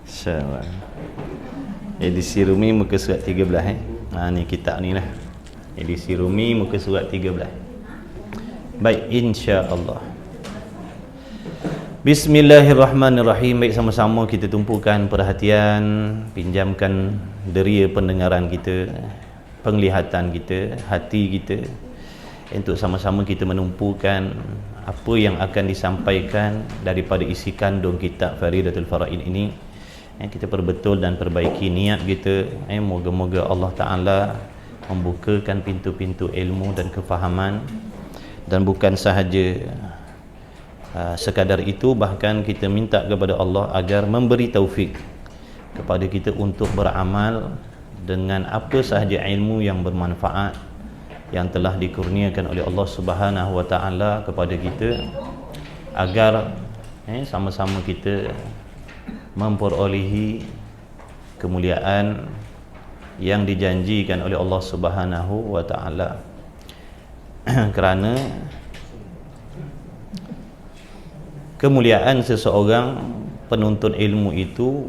InsyaAllah. Edisi Rumi muka surat 13 ni kitab ni lah. Edisi Rumi muka surat 13. Baik, insya-Allah. Bismillahirrahmanirrahim. Baik, sama-sama kita tumpukan perhatian, pinjamkan deria pendengaran kita, penglihatan kita, hati kita, untuk sama-sama kita menumpukan apa yang akan disampaikan daripada isi kandung kitab Faridatul Faraid ini. Kita perbetul dan perbaiki niat kita. Moga-moga Allah Ta'ala membukakan pintu-pintu ilmu dan kefahaman, dan bukan sahaja sekadar itu, bahkan kita minta kepada Allah agar memberi taufik kepada kita untuk beramal dengan apa sahaja ilmu yang bermanfaat yang telah dikurniakan oleh Allah Subhanahu wa Ta'ala kepada kita, agar sama-sama kita memperolehi kemuliaan yang dijanjikan oleh Allah Subhanahu wa Ta'ala. Kerana kemuliaan seseorang penuntut ilmu itu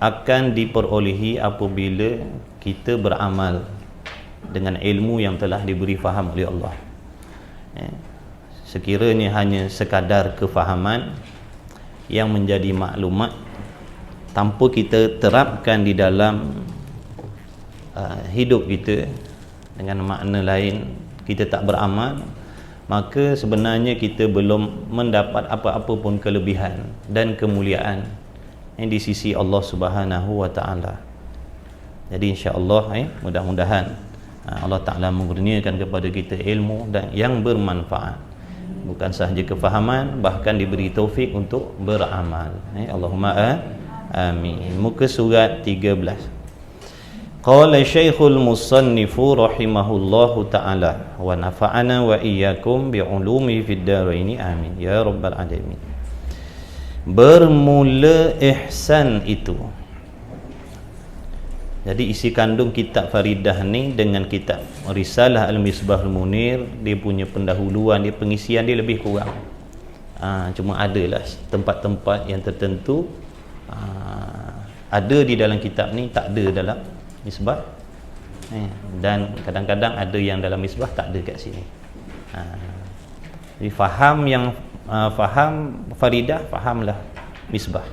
akan diperolehi apabila kita beramal dengan ilmu yang telah diberi faham oleh Allah. Sekiranya hanya sekadar kefahaman yang menjadi maklumat tanpa kita terapkan di dalam hidup kita dengan makna lain, kita tak beramal, maka sebenarnya kita belum mendapat apa-apa pun kelebihan dan kemuliaan di sisi Allah Subhanahu wa Ta'ala. Jadi insya-Allah mudah-mudahan Allah Ta'ala mengurniakan kepada kita ilmu dan yang bermanfaat, bukan sahaja kefahaman, bahkan diberi taufik untuk beramal. Allahumma amin. Muka surat 13. Qala Syekhul Musannifu rahimahullahu ta'ala wa nafa'ana wa iyyakum bi'ulumi fid dharain amin ya rabbal alamin. Bermula ihsan itu. Jadi isi kandung kitab Faridah ni dengan kitab Risalah Al-Misbahul Munir, dia punya pendahuluan, dia pengisian dia lebih kurang. Cuma adalah tempat-tempat yang tertentu ada di dalam kitab ni, tak ada dalam Misbah. Dan kadang-kadang ada yang dalam Misbah, tak ada kat sini. Jadi faham yang faham Faridah, fahamlah Misbah.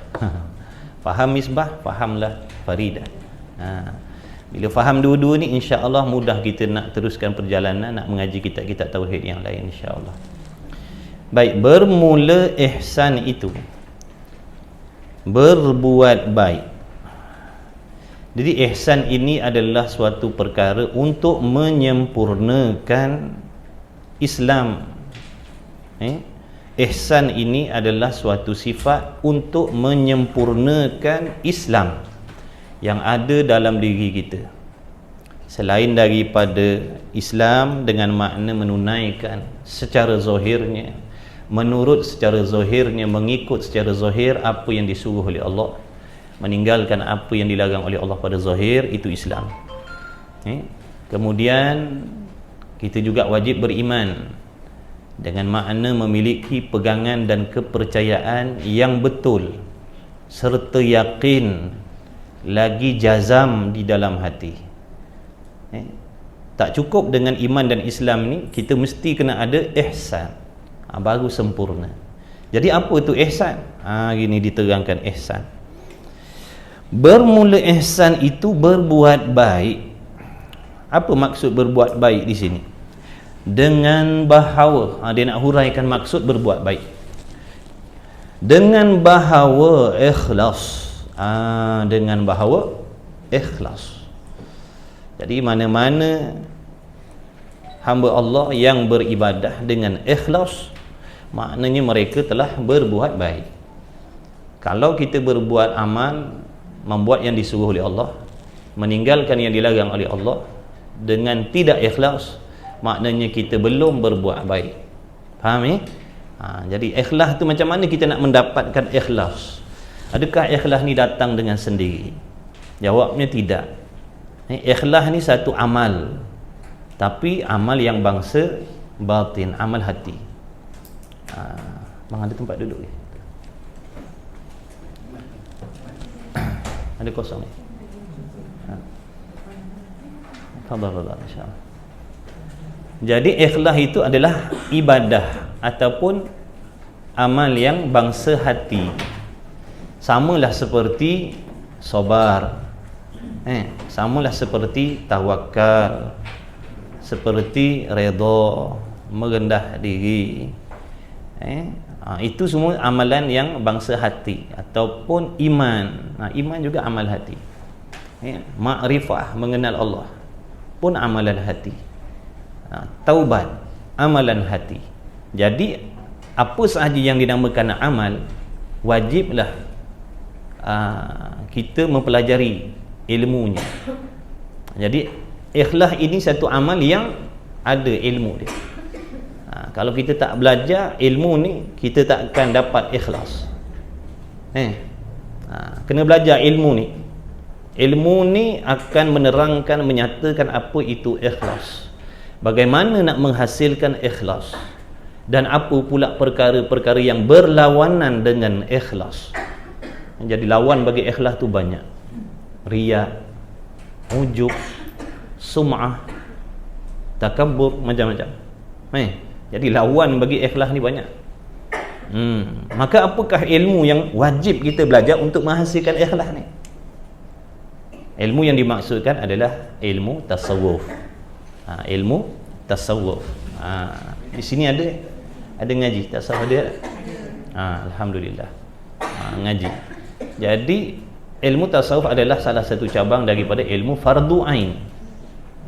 Faham Misbah, fahamlah Faridah. Bila faham dua-dua ni, insya-Allah mudah kita nak teruskan perjalanan, nak mengaji kitab-kitab tauhid yang lain, insya-Allah. Baik, bermula ihsan itu berbuat baik. Jadi ihsan ini adalah suatu perkara untuk menyempurnakan Islam. Ihsan ini adalah suatu sifat untuk menyempurnakan Islam yang ada dalam diri kita. Selain daripada Islam dengan makna menunaikan secara zahirnya, menurut secara zahirnya, mengikut secara zahir apa yang disuruh oleh Allah, meninggalkan apa yang dilarang oleh Allah pada zahir, itu Islam. Kemudian kita juga wajib beriman dengan makna memiliki pegangan dan kepercayaan yang betul serta yakin lagi jazam di dalam hati. Tak cukup dengan iman dan Islam ni, kita mesti kena ada ihsan, baru sempurna. Jadi apa itu ihsan? Gini diterangkan ihsan. Bermula ihsan itu berbuat baik. Apa maksud berbuat baik di sini? Dengan bahawa dia nak huraikan maksud berbuat baik. Dengan bahawa ikhlas. Dengan bahawa ikhlas. Jadi mana-mana hamba Allah yang beribadah dengan ikhlas, maknanya mereka telah berbuat baik. Kalau kita berbuat amal, membuat yang disuruh oleh Allah, meninggalkan yang dilarang oleh Allah dengan tidak ikhlas, maknanya kita belum berbuat baik. Faham? Jadi ikhlas tu macam mana kita nak mendapatkan ikhlas? Adakah ikhlas ni datang dengan sendiri? Jawabnya tidak. Ikhlas ni satu amal, tapi amal yang bangsa batin, amal hati. Bang ada tempat duduk ke? Ada kosong ni. Fadhal insya-Allah. Jadi ikhlas itu adalah ibadah ataupun amal yang bangsa hati. Samalah seperti sabar. Samalah seperti tawakal, seperti redha, merendah diri. Itu semua amalan yang bangsa hati ataupun iman. Iman juga amal hati. Ma'rifah, mengenal Allah pun amalan hati. Taubat, amalan hati. Jadi apa sahaja yang dinamakan amal, wajiblah kita mempelajari ilmunya. Jadi ikhlas ini satu amal yang ada ilmu dia. Kalau kita tak belajar ilmu ni, kita tak akan dapat ikhlas. Kena belajar ilmu ni. Ilmu ni akan menerangkan, menyatakan apa itu ikhlas, bagaimana nak menghasilkan ikhlas, dan apa pula perkara-perkara yang berlawanan dengan ikhlas. Jadi lawan bagi ikhlas tu banyak. Riya, ujub, sum'ah, takabbur, macam-macam. Jadi lawan bagi ikhlas ni banyak. Maka apakah ilmu yang wajib kita belajar untuk menghasilkan ikhlas ni? Ilmu yang dimaksudkan adalah ilmu tasawuf. Ilmu tasawuf. Di sini ada ngaji tasawuf dia. Alhamdulillah. Ngaji. Jadi ilmu tasawuf adalah salah satu cabang daripada ilmu fardu ain.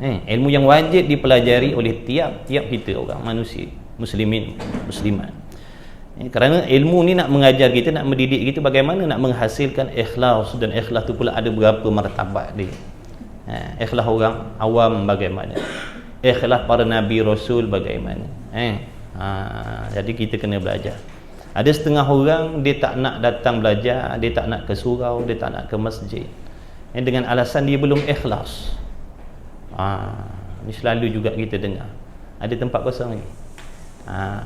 Ilmu yang wajib dipelajari oleh tiap-tiap kita orang manusia, muslimin, muslimat. Kerana ilmu ni nak mengajar kita, nak mendidik kita bagaimana nak menghasilkan ikhlas, dan ikhlas tu pula ada berapa martabat dia. Ikhlas orang awam bagaimana, ikhlas para nabi rasul bagaimana. Jadi kita kena belajar. Ada setengah orang dia tak nak datang belajar, dia tak nak ke surau, dia tak nak ke masjid, dengan alasan dia belum ikhlas. Ni selalu juga kita dengar. Ada tempat kosong lagi,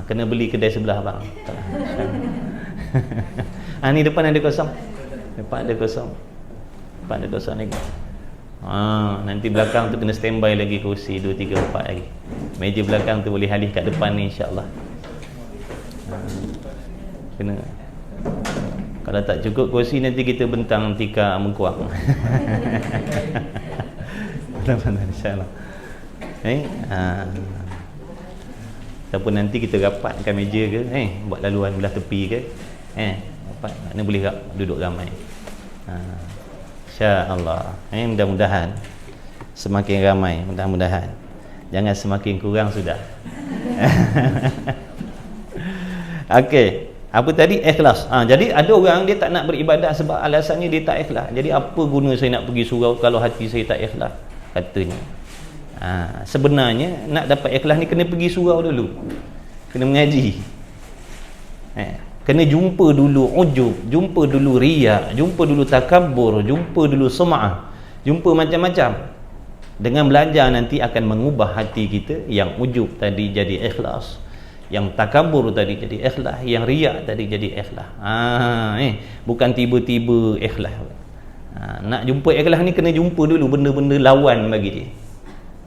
kena beli kedai sebelah bang. Ni depan ada kosong, depan ada kosong lagi. Nanti belakang tu kena standby lagi kursi 2, 3, 4 lagi. Meja belakang tu boleh alih kat depan ni, insya-Allah. Kena. Kalau tak cukup kursi, nanti kita bentang tika mengkuang. InsyaAllah. Ataupun nanti kita rapatkan meja ke, buat laluan belah tepi ke, rapat, mana boleh duduk ramai. InsyaAllah. Mudah-mudahan semakin ramai, mudah-mudahan. Jangan semakin kurang sudah. Okey. Apa tadi? Ikhlas. Jadi ada orang dia tak nak beribadah sebab alasannya dia tak ikhlas. Jadi apa guna saya nak pergi surau kalau hati saya tak ikhlas, katanya. Sebenarnya nak dapat ikhlas ni kena pergi surau dulu, kena mengaji, kena jumpa dulu ujub, jumpa dulu riya, jumpa dulu takabbur, jumpa dulu sum'ah, jumpa macam-macam. Dengan belajar nanti akan mengubah hati kita. Yang ujub tadi jadi ikhlas, yang takabur tadi jadi ikhlas, yang riak tadi jadi ikhlas. Bukan tiba-tiba ikhlas. Nak jumpa ikhlas ni kena jumpa dulu benda-benda lawan bagi dia.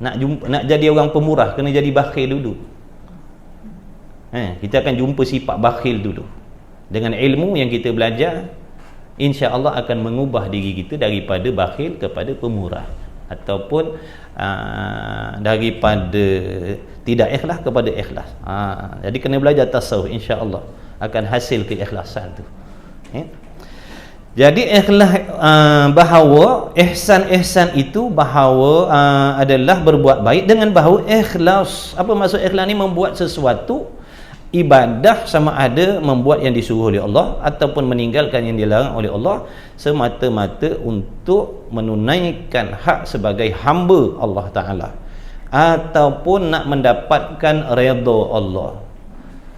Nak jadi orang pemurah kena jadi bakhil dulu. Kita akan jumpa sifat bakhil dulu. Dengan ilmu yang kita belajar, insya-Allah akan mengubah diri kita daripada bakhil kepada pemurah, ataupun daripada tidak ikhlas kepada ikhlas. Jadi kena belajar tasawuf, insya-Allah akan hasil keikhlasan tu. Jadi ikhlas, bahawa ihsan itu bahawa adalah berbuat baik dengan bahawa ikhlas. Apa maksud ikhlas ni? Membuat sesuatu ibadah sama ada membuat yang disuruh oleh Allah ataupun meninggalkan yang dilarang oleh Allah semata-mata untuk menunaikan hak sebagai hamba Allah Ta'ala, ataupun nak mendapatkan redha Allah,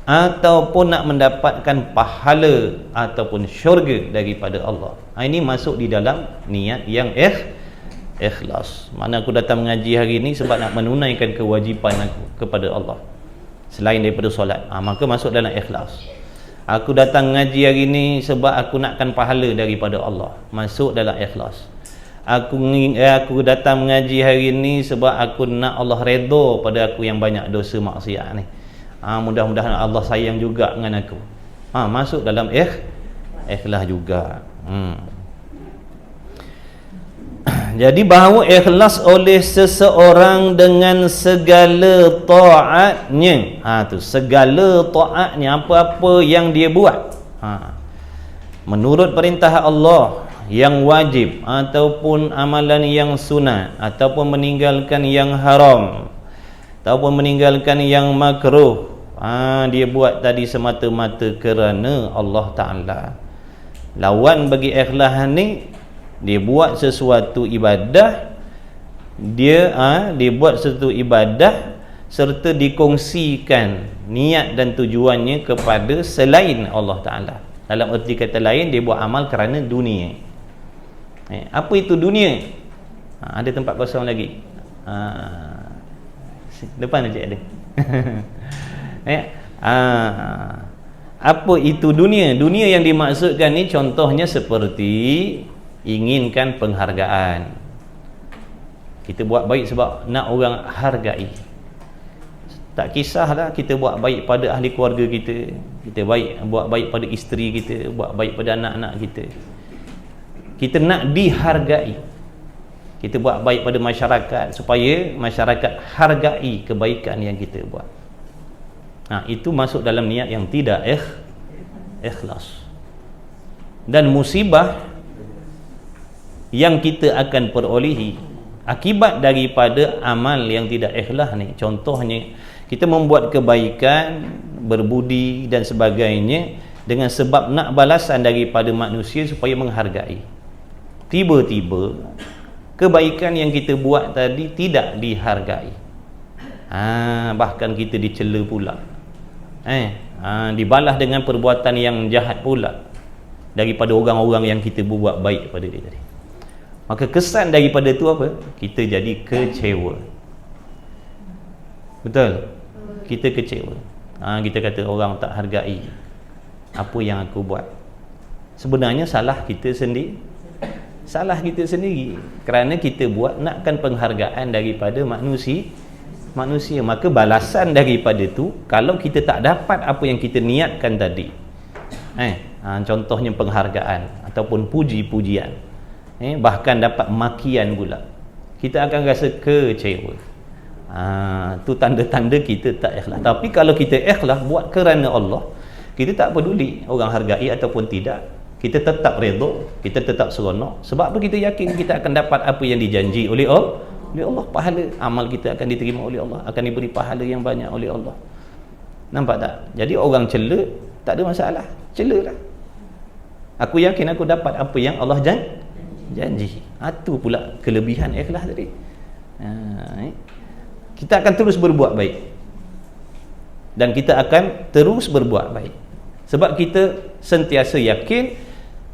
ataupun nak mendapatkan pahala ataupun syurga daripada Allah. Ini masuk di dalam niat yang ikhlas. Mana aku datang mengaji hari ini sebab nak menunaikan kewajipan aku kepada Allah selain daripada solat, maka masuk dalam ikhlas. Aku datang ngaji hari ni sebab aku nakkan pahala daripada Allah. Masuk dalam ikhlas. Aku datang mengaji hari ni sebab aku nak Allah redha pada aku yang banyak dosa maksiat ni. Mudah-mudahan Allah sayang juga dengan aku. Masuk dalam ikhlas juga. Jadi bahawa ikhlas oleh seseorang dengan segala taatnya. Tu segala taatnya, apa-apa yang dia buat. Menurut perintah Allah yang wajib ataupun amalan yang sunat ataupun meninggalkan yang haram ataupun meninggalkan yang makruh, dia buat tadi semata-mata kerana Allah Ta'ala. Lawan bagi ikhlas ni, dia buat sesuatu ibadah, dia buat sesuatu ibadah serta dikongsikan niat dan tujuannya kepada selain Allah Ta'ala. Dalam erti kata lain, dia buat amal kerana dunia. Apa itu dunia? Ada tempat kosong lagi. Depan aja ada. Apa itu dunia? Dunia yang dimaksudkan ni contohnya seperti inginkan penghargaan. Kita buat baik sebab nak orang hargai. Tak kisahlah kita buat baik pada ahli keluarga kita, buat baik pada isteri kita, buat baik pada anak-anak kita. Kita nak dihargai. Kita buat baik pada masyarakat supaya masyarakat hargai kebaikan yang kita buat. Itu masuk dalam niat yang tidak ikhlas. Dan musibah yang kita akan perolehi akibat daripada amal yang tidak ikhlas ni, contohnya kita membuat kebaikan, berbudi dan sebagainya dengan sebab nak balasan daripada manusia supaya menghargai. Tiba-tiba kebaikan yang kita buat tadi tidak dihargai. Bahkan kita dicela pula. Dibalas dengan perbuatan yang jahat pula daripada orang-orang yang kita buat baik pada dia tadi. Maka kesan daripada tu apa? Kita jadi kecewa. Betul? Kita kecewa. Kita kata orang tak hargai apa yang aku buat. Sebenarnya salah kita sendiri. Salah kita sendiri kerana kita buat nakkan penghargaan daripada manusia. Maka balasan daripada tu, kalau kita tak dapat apa yang kita niatkan tadi, contohnya penghargaan ataupun puji-pujian, bahkan dapat makian pula, kita akan rasa kecewa. Tu tanda-tanda kita tak ikhlas. Tapi kalau kita ikhlas buat kerana Allah, kita tak peduli orang hargai ataupun tidak, kita tetap redha, kita tetap seronok. Sebab apa? Kita yakin kita akan dapat apa yang dijanji oleh Allah. Pahala amal kita akan diterima oleh Allah, akan diberi pahala yang banyak oleh Allah. Nampak tak? Jadi orang cela tak ada masalah, celalah. Aku yakin aku dapat apa yang Allah janji. Itu pula kelebihan ikhlas tadi. Kita akan terus berbuat baik, dan kita akan terus berbuat baik sebab kita sentiasa yakin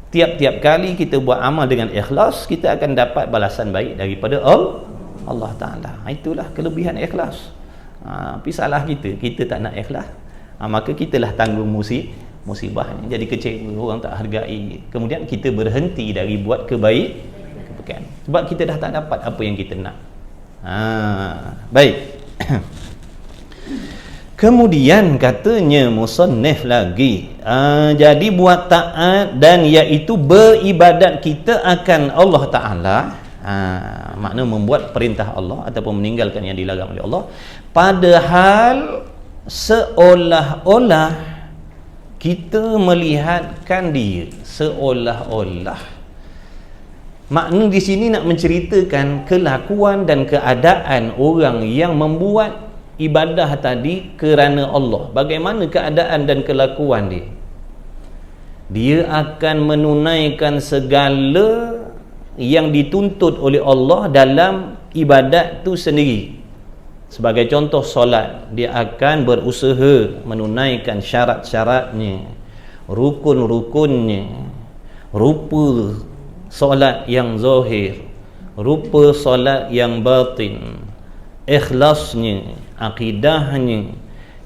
tiap-tiap kali kita buat amal dengan ikhlas, kita akan dapat balasan baik daripada Allah Ta'ala. Itulah kelebihan ikhlas. Tapi salah kita tak nak ikhlas, maka kitalah tanggung musibah, jadi kecewa, orang tak hargai, kemudian kita berhenti dari buat kebaikan sebab kita dah tak dapat apa yang kita nak. Baik. Kemudian katanya musannif lagi, jadi buat taat dan iaitu beribadat kita akan Allah Ta'ala, makna membuat perintah Allah ataupun meninggalkan yang dilarang oleh Allah, padahal seolah-olah kita melihatkan dia, seolah-olah. Makna di sini nak menceritakan kelakuan dan keadaan orang yang membuat ibadah tadi kerana Allah. Bagaimana keadaan dan kelakuan dia? Dia akan menunaikan segala yang dituntut oleh Allah dalam ibadat tu sendiri. Sebagai contoh solat, dia akan berusaha menunaikan syarat-syaratnya, rukun-rukunnya, rupa solat yang zahir, rupa solat yang batin, ikhlasnya, akidahnya,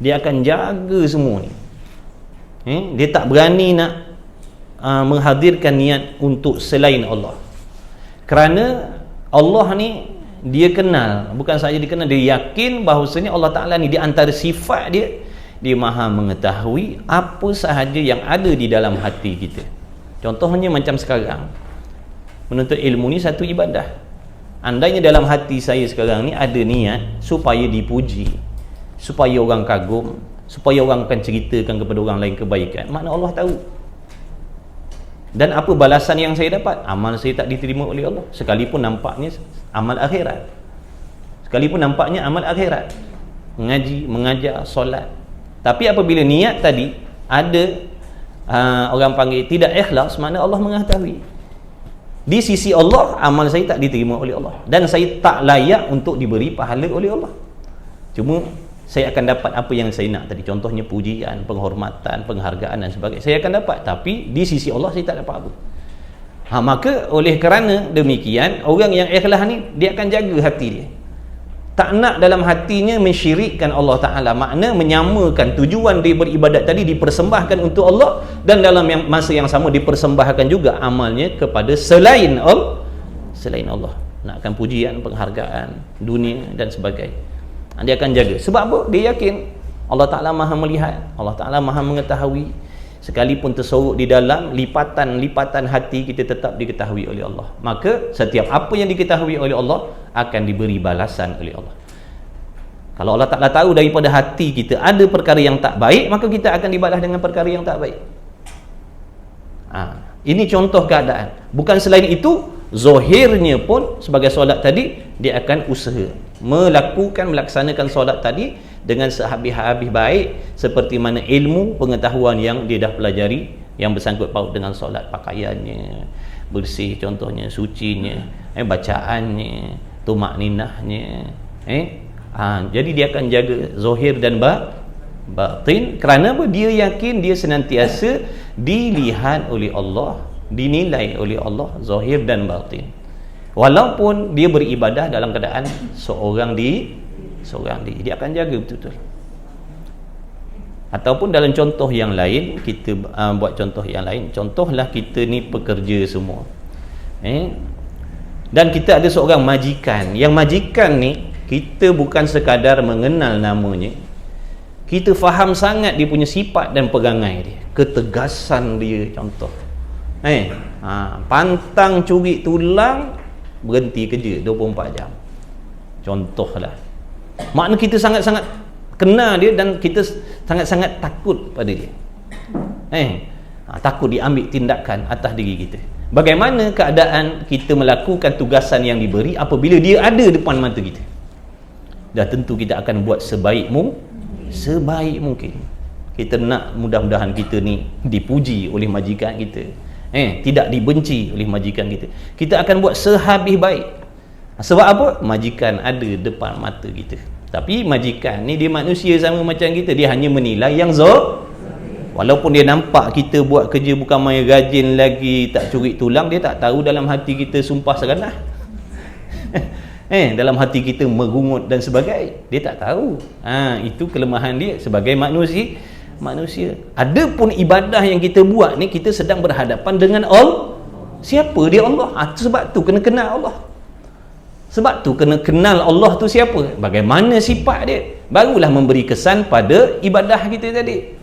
dia akan jaga semua ni. Dia tak berani nak menghadirkan niat untuk selain Allah, kerana Allah ni dia kenal, bukan sahaja dia kenal, dia yakin bahawasanya Allah Ta'ala ni di antara sifat dia, dia maha mengetahui apa sahaja yang ada di dalam hati kita. Contohnya macam sekarang menuntut ilmu ni satu ibadah. Andainya dalam hati saya sekarang ni ada niat supaya dipuji, supaya orang kagum, supaya orang akan ceritakan kepada orang lain kebaikan, makna Allah tahu. Dan apa balasan yang saya dapat? Amal saya tak diterima oleh Allah, sekalipun nampaknya amal akhirat, sekalipun nampaknya amal akhirat, mengaji, mengajar, solat. Tapi apabila niat tadi ada orang panggil tidak ikhlas, makna Allah mengetahui. Di sisi Allah, amal saya tak diterima oleh Allah, dan saya tak layak untuk diberi pahala oleh Allah. Cuma saya akan dapat apa yang saya nak tadi, contohnya pujian, penghormatan, penghargaan dan sebagainya, saya akan dapat. Tapi di sisi Allah saya tak dapat apa. Maka oleh kerana demikian, orang yang ikhlas ni dia akan jaga hati dia, tak nak dalam hatinya mensyirikkan Allah Ta'ala, makna menyamakan tujuan dia beribadat tadi dipersembahkan untuk Allah, dan dalam masa yang sama dipersembahkan juga amalnya kepada selain Allah, nakkan pujian, penghargaan, dunia dan sebagainya. Dia akan jaga. Sebab apa? Dia yakin Allah Ta'ala maha melihat, Allah Ta'ala maha mengetahui. Sekalipun tersorok di dalam lipatan-lipatan hati kita tetap diketahui oleh Allah. Maka setiap apa yang diketahui oleh Allah akan diberi balasan oleh Allah. Kalau Allah Ta'ala tahu daripada hati kita ada perkara yang tak baik, maka kita akan dibalas dengan perkara yang tak baik. Ini contoh keadaan. Bukan selain itu, zahirnya pun sebagai solat tadi, dia akan usaha melaksanakan solat tadi dengan sehabis-habis baik, seperti mana ilmu pengetahuan yang dia dah pelajari yang bersangkut paut dengan solat, pakaiannya bersih, contohnya sucinya, bacaannya, tumakninahnya, jadi dia akan jaga zahir dan batin. Kerana apa? Dia yakin dia senantiasa dilihat oleh Allah, dinilai oleh Allah zahir dan batin, walaupun dia beribadah dalam keadaan seorang diri, dia akan jaga betul-betul. Ataupun dalam contoh yang lain, kita buat contoh yang lain. Contohlah kita ni pekerja semua, dan kita ada seorang majikan. Yang majikan ni kita bukan sekadar mengenal namanya, kita faham sangat dia punya sifat dan perangai dia, ketegasan dia. Contoh, pantang curi tulang, berhenti kerja 24 jam. Contohlah, makna kita sangat-sangat kenal dia dan kita sangat-sangat takut pada dia. Takut diambil tindakan atas diri kita. Bagaimana keadaan kita melakukan tugasan yang diberi apabila dia ada depan mata kita? Dah tentu kita akan buat sebaik mungkin. Kita nak mudah-mudahan kita ni dipuji oleh majikan kita, tidak dibenci oleh majikan kita. Kita akan buat sehabis baik. Sebab apa? Majikan ada depan mata kita. Tapi majikan ni dia manusia sama macam kita, dia hanya menilai yang walaupun dia nampak kita buat kerja bukan main rajin lagi, tak curi tulang, dia tak tahu dalam hati kita sumpah seganah. Dalam hati kita merungut dan sebagainya, dia tak tahu. Itu kelemahan dia sebagai manusia. Adapun ibadah yang kita buat ni, kita sedang berhadapan dengan Allah. Siapa dia? Allah. Sebab tu kena kenal Allah. Sebab tu kena kenal Allah tu siapa, bagaimana sifat dia, barulah memberi kesan pada ibadah kita tadi.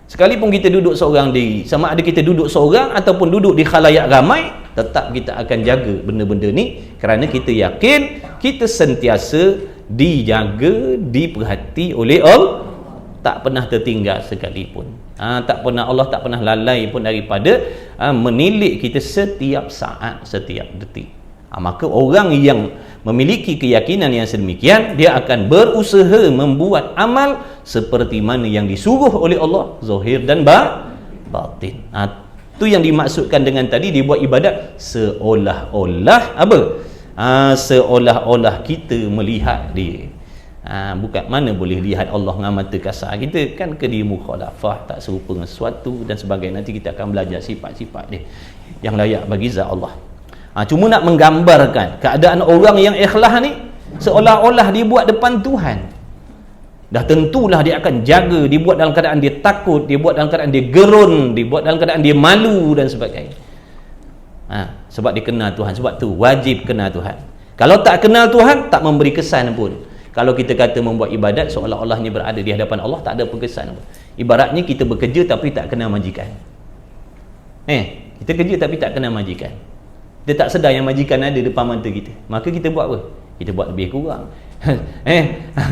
Sekalipun kita duduk seorang diri, sama ada kita duduk seorang ataupun duduk di khalayak ramai, tetap kita akan jaga benda-benda ni, kerana kita yakin kita sentiasa dijaga, diperhati oleh Allah, tak pernah tertinggal sekalipun. Allah tak pernah lalai pun daripada menilik kita setiap saat, setiap detik. Maka orang yang memiliki keyakinan yang sedemikian, dia akan berusaha membuat amal seperti mana yang disuruh oleh Allah, zahir dan batin. Itu yang dimaksudkan dengan tadi, dibuat ibadat seolah-olah apa? Seolah-olah kita melihat dia. Bukan mana boleh lihat Allah dengan mata kasar kita, kan kedi mukhalafah, tak serupa dengan sesuatu dan sebagainya. Nanti kita akan belajar sifat-sifat dia yang layak bagi zat Allah. Cuma nak menggambarkan keadaan orang yang ikhlas ni seolah-olah dia buat depan Tuhan. dah tentulah dia akan jaga, dibuat dalam keadaan dia takut, dia buat dalam keadaan dia gerun, dibuat dalam keadaan dia malu dan sebagainya. Sebab dia kenal Tuhan. Sebab tu wajib kenal Tuhan. Kalau tak kenal Tuhan, tak memberi kesan pun. Kalau kita kata membuat ibadat seolah-olahnya berada di hadapan Allah, tak ada kesan pun. Ibaratnya kita bekerja tapi tak kenal majikan. Kita kerja tapi tak kenal majikan. Kita tak sedar yang majikan ada depan mata kita. Maka kita buat apa? Kita buat lebih kurang.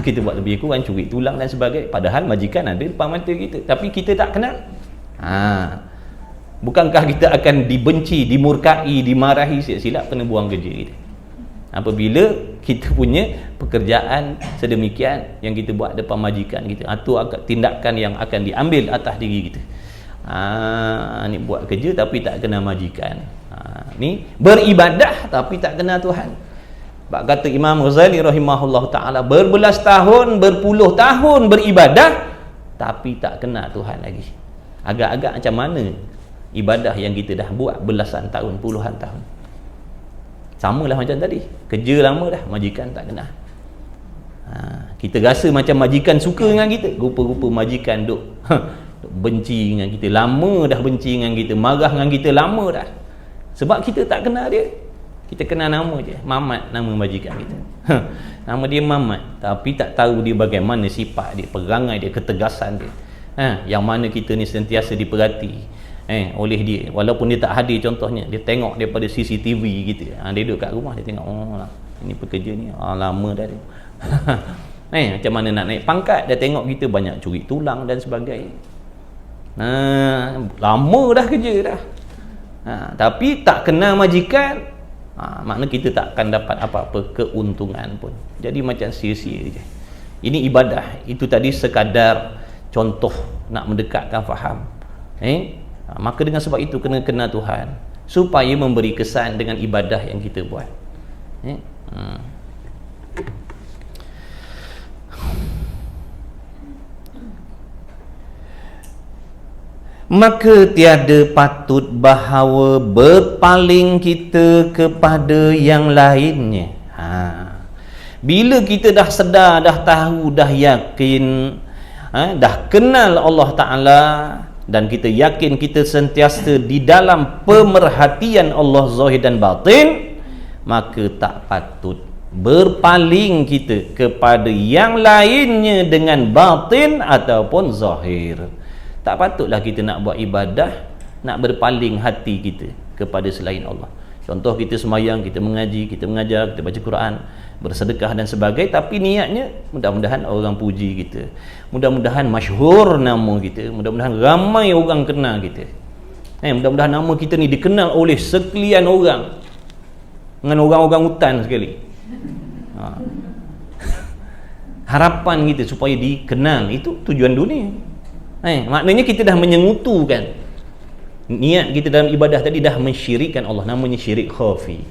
Kita buat lebih kurang, curi tulang dan sebagainya. Padahal majikan ada depan mata kita, tapi kita tak kenal. Bukankah kita akan dibenci, dimurkai, dimarahi silap kena buang kerja kita? Apabila kita punya pekerjaan sedemikian yang kita buat depan majikan kita, atau tindakan yang akan diambil atas diri kita. Ni buat kerja tapi tak kena majikan. Ni beribadah tapi tak kena Tuhan. Sebab kata Imam Ghazali rahimahullah ta'ala, berbelas tahun, berpuluh tahun beribadah tapi tak kena Tuhan lagi. Agak-agak macam mana ibadah yang kita dah buat belasan tahun, puluhan tahun. Samalah macam tadi, kerja lama dah, majikan tak kena. Kita rasa macam majikan suka dengan kita, rupa-rupa majikan duk benci dengan kita, lama dah benci dengan kita, marah dengan kita lama dah. Sebab kita tak kenal dia. Kita kenal nama je, Mamat, nama majikan kita. Nama dia Mamat, tapi tak tahu dia bagaimana sifat dia, perangai dia, ketegasan dia. Yang mana kita ni sentiasa diperhati oleh dia, walaupun dia tak hadir. Contohnya, dia tengok daripada CCTV gitu. Dia duduk kat rumah, dia tengok, ini pekerja ni lama dah dia. Macam mana nak naik pangkat, dia tengok kita banyak curi tulang dan sebagainya. Lama dah kerja dah. Tapi tak kenal majikan, makna kita tak akan dapat apa-apa keuntungan pun. Jadi macam sia-sia je. Ini ibadah. Itu tadi sekadar contoh nak mendekatkan faham. Maka dengan sebab itu kena kenal Tuhan supaya memberi kesan dengan ibadah yang kita buat. Maka tiada patut bahawa berpaling kita kepada yang lainnya. Bila kita dah sedar, dah tahu, dah yakin, dah kenal Allah Ta'ala, dan kita yakin kita sentiasa di dalam pemerhatian Allah zahir dan batin, maka tak patut berpaling kita kepada yang lainnya dengan batin ataupun zahir. Tak patutlah kita nak buat ibadah, nak berpaling hati kita kepada selain Allah. Contoh, kita semayang, kita mengaji, kita mengajar, kita baca Quran, bersedekah dan sebagainya, tapi niatnya mudah-mudahan orang puji kita, mudah-mudahan masyhur nama kita, mudah-mudahan ramai orang kenal kita, mudah-mudahan nama kita ni dikenal oleh sekalian orang, dengan orang-orang hutan sekali. Harapan kita supaya dikenal, itu tujuan dunia. Maknanya kita dah menyengutukan niat kita dalam ibadah tadi, dah mensyirikkan Allah. Namanya syirik khafi.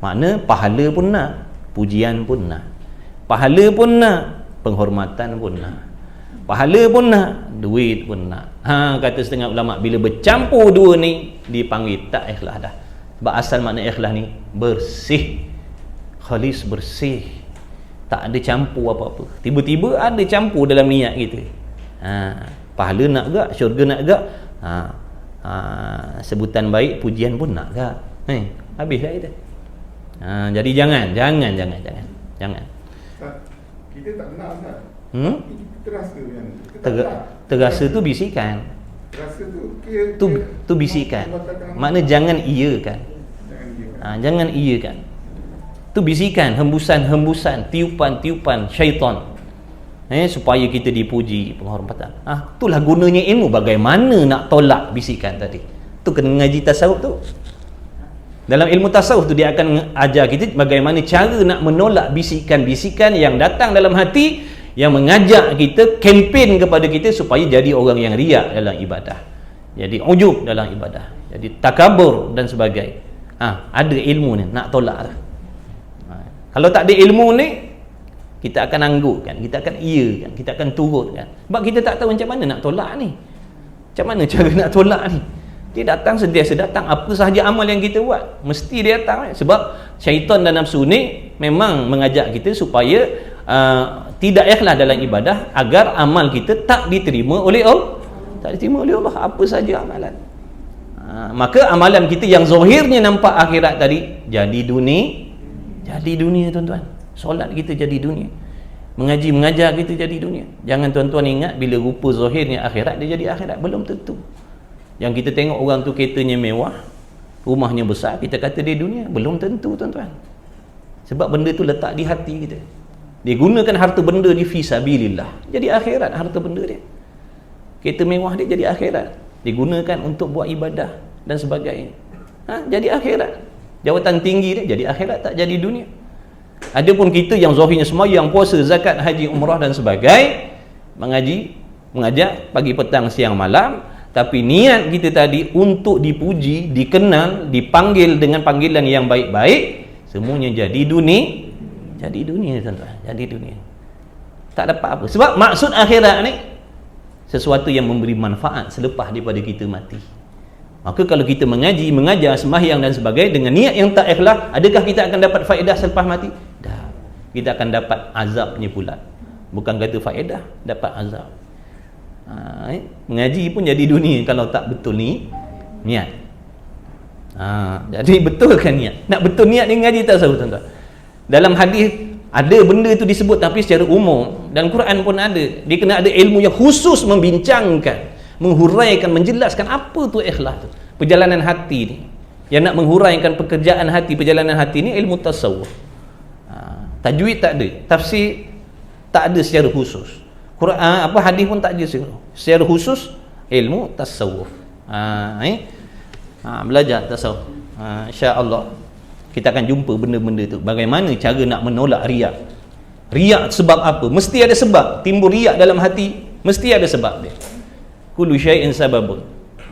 Makna pahala pun nak, pujian pun nak, pahala pun nak, penghormatan pun nak, pahala pun nak, duit pun nak. Kata setengah ulama, bila bercampur dua ni dipanggil tak ikhlas dah. Sebab asal makna ikhlas ni bersih, khalis, bersih, tak ada campur apa-apa. Tiba-tiba ada campur dalam niat kita. Pahala nak gak, syurga nak gak, sebutan baik, pujian pun nak gak. Habislah kita. Jadi jangan. Kita tak kenal kan? Kita terasa kan? Terasa tu bisikan. Terasa tu bisikan. Makna jangan iya kan. Jangan iya kan. Tu bisikan, hembusan-hembusan, tiupan-tiupan syaitan. Supaya kita dipuji, penghormatan. Itulah gunanya ilmu. Bagaimana nak tolak bisikan tadi? Tu kena ngaji tasawuf tu. Dalam ilmu tasawuf tu dia akan ajar kita bagaimana cara nak menolak bisikan-bisikan yang datang dalam hati, yang mengajak kita, kempen kepada kita supaya jadi orang yang riak dalam ibadah, jadi ujub dalam ibadah, jadi takabur dan sebagainya. Ada ilmu ni nak tolak lah. Kalau tak ada ilmu ni, kita akan angguk kan, kita akan iya kan, kita akan turut kan. Sebab kita tak tahu macam mana nak tolak ni, macam mana cara nak tolak ni. Dia datang, sentiasa datang. Apa sahaja amal yang kita buat mesti dia datang. Sebab syaitan dan nafsu ni memang mengajak kita supaya tidak ikhlas dalam ibadah, agar amal kita tak diterima oleh Allah. Tak diterima oleh Allah apa saja amalan. Maka amalan kita yang zahirnya nampak akhirat tadi jadi dunia tuan-tuan. Solat kita jadi dunia, mengaji mengajar kita jadi dunia. Jangan tuan-tuan ingat bila rupa zahirnya akhirat dia jadi akhirat, belum tentu. Yang kita tengok orang tu keretanya mewah, rumahnya besar, kita kata dia dunia, belum tentu tuan-tuan. Sebab benda tu letak di hati kita. Dia gunakan harta benda ni fi sabilillah, jadi akhirat harta benda dia. Kereta mewah dia jadi akhirat, digunakan untuk buat ibadah dan sebagainya. Jadi akhirat. Jawatan tinggi dia jadi akhirat, tak jadi dunia. Adapun kita yang zahirnya sembahyang, puasa, zakat, haji, umrah dan sebagainya, mengaji, mengajar pagi, petang, siang, malam, tapi niat kita tadi untuk dipuji, dikenal, dipanggil dengan panggilan yang baik-baik, semuanya jadi dunia. Jadi dunia tuan-tuan, jadi dunia. Tak dapat apa. Sebab maksud akhirat ni sesuatu yang memberi manfaat selepas daripada kita mati. Maka kalau kita mengaji, mengajar, sembahyang dan sebagainya dengan niat yang tak ikhlas, adakah kita akan dapat faedah selepas mati? Dah. Kita akan dapat azabnya pula. Bukan kata faedah, dapat azab. Mengaji pun jadi dunia kalau tak betul ni niat. Jadi betulkan niat. Nak betul niat ni mengaji tak tahu tuan-tuan. Dalam hadis ada benda tu disebut, tapi secara umum dan Quran pun ada. Dia kena ada ilmu yang khusus membincangkan, menghuraikan, menjelaskan apa tu ikhlas tu. Perjalanan hati ni. Yang nak menghuraikan pekerjaan hati, perjalanan hati ni ilmu tasawuf. Tajwid tak ada, tafsir tak ada secara khusus. Quran hadis pun tak ada secara khusus ilmu tasawuf. Belajar tasawuf. Insya-Allah kita akan jumpa benda-benda tu. Bagaimana cara nak menolak riak. Riak sebab apa? Mesti ada sebab. Timbul riak dalam hati, mesti ada sebab dia. Kullu syai'in sababun.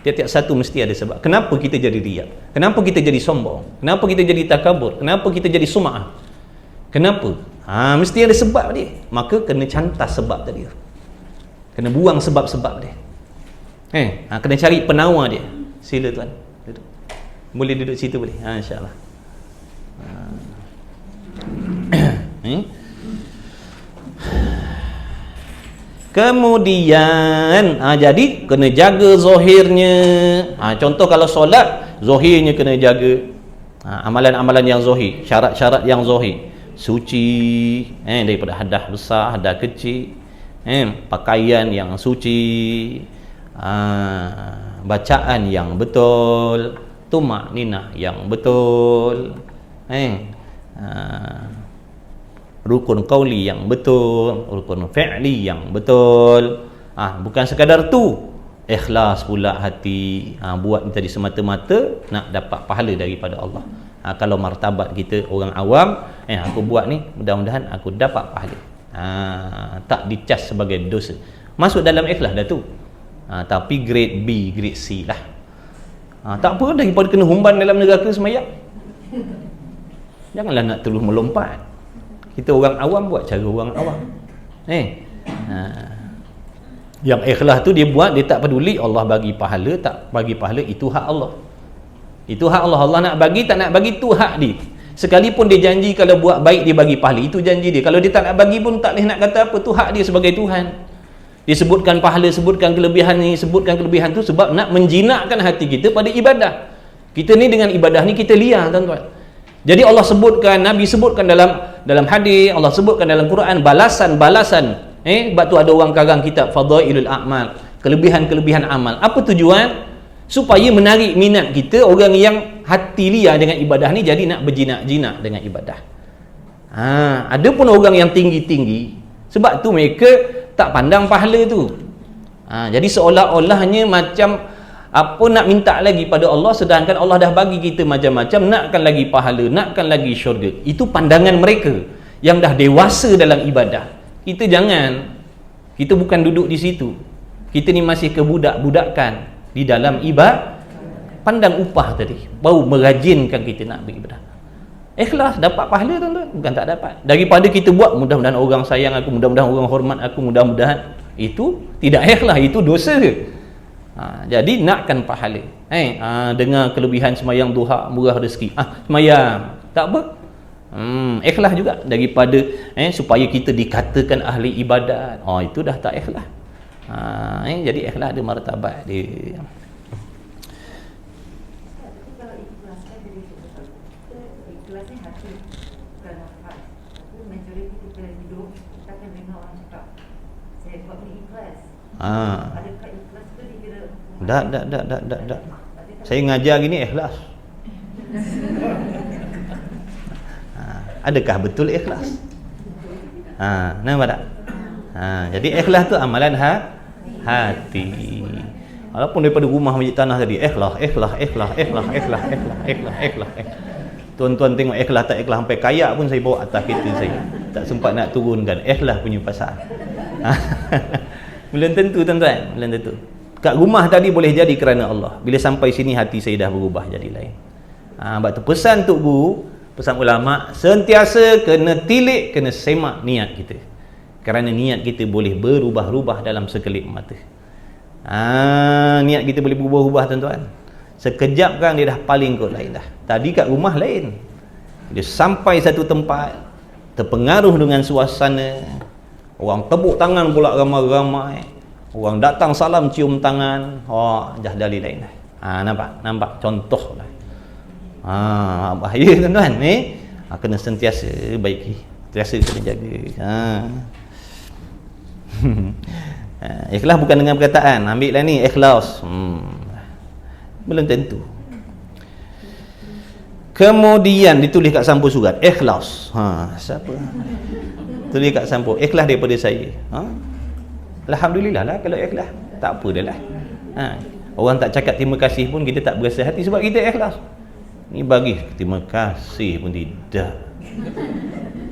Tiap-tiap satu mesti ada sebab. Kenapa kita jadi riak? Kenapa kita jadi sombong? Kenapa kita jadi takabur? Kenapa kita jadi sum'ah? Kenapa? Mesti ada sebab dia. Maka kena cantas sebab tadi. Kena buang sebab-sebab dia. Kena cari penawar dia. Sila tuan. Duduk. Boleh duduk situ boleh? InsyaAllah. Kemudian jadi kena jaga zahirnya. Contoh kalau solat, zahirnya kena jaga. Amalan-amalan yang zahir, syarat-syarat yang zahir, suci daripada hadas besar, hadas kecil, pakaian yang suci, bacaan yang betul, tumakninah yang betul, rukun qauli yang betul, rukun fi'li yang betul. Bukan sekadar tu, ikhlas pula hati. Buat ni tadi semata-mata nak dapat pahala daripada Allah. Kalau martabat kita orang awam, aku buat ni mudah-mudahan aku dapat pahala. Tak dicas sebagai dosa. Masuk dalam ikhlas dah tu. Tapi grade B, grade C lah. Tak apa, daripada kena humban dalam neraka semayang. Janganlah nak terus melompat. Kita orang awam buat cara orang awam. Yang ikhlas tu dia buat, dia tak peduli Allah bagi pahala, tak bagi pahala, itu hak Allah. Itu hak Allah. Allah nak bagi, tak nak bagi, tu hak dia. Sekalipun dia janji kalau buat baik dia bagi pahala, itu janji dia. Kalau dia tak nak bagi pun tak boleh nak kata apa, tu hak dia sebagai Tuhan. Dia sebutkan pahala, sebutkan kelebihan ni, sebutkan kelebihan tu sebab nak menjinakkan hati kita pada ibadah. Kita ni dengan ibadah ni kita liar tuan-tuan. Jadi Allah sebutkan, Nabi sebutkan dalam hadis, Allah sebutkan dalam Quran balasan-balasan. Sebab tu ada orang karang kitab Fadailul A'mal, kelebihan-kelebihan amal. Apa tujuan? Supaya menarik minat kita, orang yang hati liar dengan ibadah ni jadi nak berjinak-jinak dengan ibadah. Ada pun orang yang tinggi-tinggi, sebab tu mereka tak pandang pahala tu. Jadi seolah-olahnya macam apa nak minta lagi pada Allah, sedangkan Allah dah bagi kita macam-macam, nakkan lagi pahala, nakkan lagi syurga. Itu pandangan mereka yang dah dewasa dalam ibadah. Kita jangan. Kita bukan duduk di situ. Kita ni masih kebudak-budakan di dalam ibadah. Pandang upah tadi, baru merajinkan kita nak beribadah. Ikhlas dapat pahala tuan-tuan, bukan tak dapat. Daripada kita buat mudah-mudahan orang sayang aku, mudah-mudahan orang hormat aku, mudah-mudahan, itu tidak ikhlas, itu dosa ke? Jadi nakkan pahala. Dengar kelebihan semayang duha, murah rezeki. Semayang tak apa, Ikhlas juga daripada supaya kita dikatakan ahli ibadat. Itu dah tak ikhlas. Jadi ikhlas ada martabat dia. Tak. Saya ngajar gini ikhlas. Adakah betul ikhlas? Nampak tak? Jadi ikhlas tu amalan hati. Walaupun daripada rumah masjid tanah tadi ikhlas. Tuan-tuan tengok ikhlas tak ikhlas sampai kayak pun saya bawa atas kereta saya. Tak sempat nak turunkan. Ikhlas punya pasal. Belum tentu tuan-tuan, belum tentu. Kat rumah tadi boleh jadi kerana Allah. Bila sampai sini hati saya dah berubah jadi lain. Sebab tu pesan Tok Guru, pesan ulama, sentiasa kena tilik, kena semak niat kita. Kerana niat kita boleh berubah-ubah dalam sekelip mata. Niat kita boleh berubah-ubah tuan-tuan. Sekejap kan dia dah paling kot lain dah. Tadi kat rumah lain. Dia sampai satu tempat, terpengaruh dengan suasana. Orang tepuk tangan pula ramai-ramai. Orang datang salam cium tangan. Dah dari lain dah. Nampak contoh lah. Bahaya tuan-tuan. Kena sentiasa baiki. Sentiasa kena jaga. Ikhlas bukan dengan perkataan. Ambil lah ni ikhlas. Belum tentu. Kemudian ditulis kat sampul surat ikhlas. Siapa? Tulis kat sampul ikhlas daripada saya. Alhamdulillah lah kalau ikhlas. Tak apa dah lah. Orang tak cakap terima kasih pun kita tak berasa hati sebab kita ikhlas. Ni bagi terima kasih pun tidak.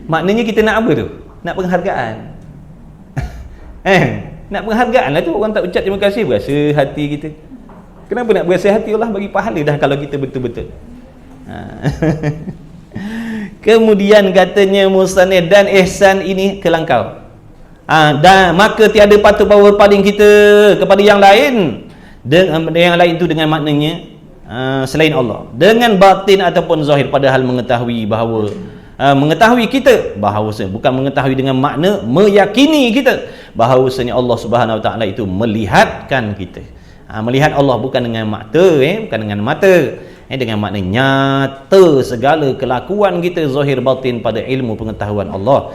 Maknanya kita nak apa tu? Nak penghargaan. Nak penghargaan lah tu. Orang tak ucap terima kasih, berasa hati kita. Kenapa nak berasa hati? Allah bagi pahala dah kalau kita betul-betul. Kemudian katanya musanid, dan ihsan ini kelangkau. Dan maka tiada patut bawa berpaling kita kepada yang lain. Yang lain itu dengan maknanya selain Allah, dengan batin ataupun zahir, padahal mengetahui bahawa mengetahui kita bahawasanya, bukan mengetahui dengan makna meyakini kita bahawasanya Allah Subhanahu Wa Taala itu melihatkan kita. Melihat Allah bukan dengan mata, bukan dengan mata, dengan makna nyata segala kelakuan kita zahir batin pada ilmu pengetahuan Allah.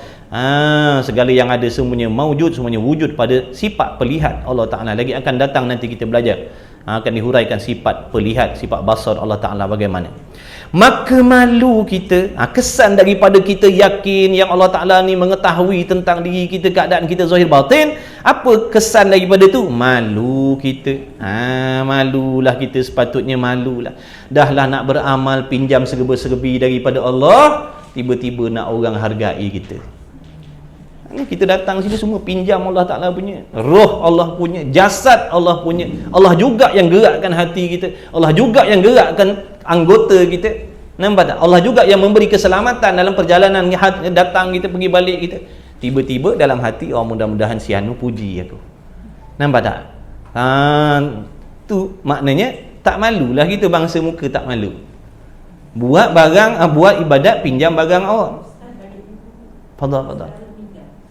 Segala yang ada semuanya maujud, semuanya wujud pada sifat pelihat Allah Ta'ala. Lagi akan datang nanti kita belajar, akan dihuraikan sifat pelihat, sifat basar Allah Ta'ala bagaimana. Maka malu kita, kesan daripada kita yakin yang Allah Ta'ala ni mengetahui tentang diri kita, keadaan kita zahir batin. Apa kesan daripada tu? Malu kita. Malulah kita, sepatutnya malulah. Dahlah nak beramal, pinjam serba-serbi daripada Allah, tiba-tiba nak orang hargai kita. Kita datang sini semua pinjam Allah Ta'ala punya, roh Allah punya, jasad Allah punya. Allah juga yang gerakkan hati kita, Allah juga yang gerakkan anggota kita. Nampak tak? Allah juga yang memberi keselamatan dalam perjalanan datang kita, pergi balik kita. Tiba-tiba dalam hati, mudah-mudahan si Anu puji aku. Nampak tak? Tu maknanya tak malulah kita, bangsa muka tak malu. Buat barang, buat ibadat, pinjam barang orang. Fadal.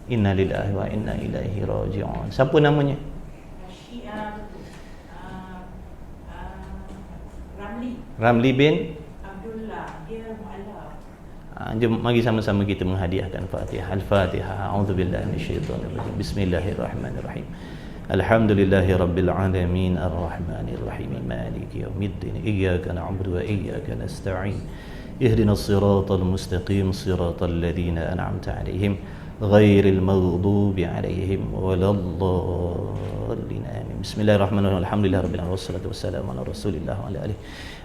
Inna lillahi wa inna ilaihi raji'un. Siapa namanya? Ramli bin Abdullah, dia mu'allaf. Jom mari sama-sama kita menghadiahkan Fatihah. Al-Fatihah. A'udzubillahi minasyaitonir rajim. Bismillahirrahmanirrahim. Alhamdulillahi rabbil alamin, arrahmanir rahim, maliki yaumiddin. Iyyaka na'budu wa iyyaka nasta'in. Ihdinas siratal mustaqim, siratal ladzina an'amta 'alaihim ghairil maghdubi 'alaihim waladdallin. Amin. Bismillahirrahmanirrahim. Alhamdulillahirabbil alamin, wassalatu wassalamu ala Rasulillah wa ala alihi.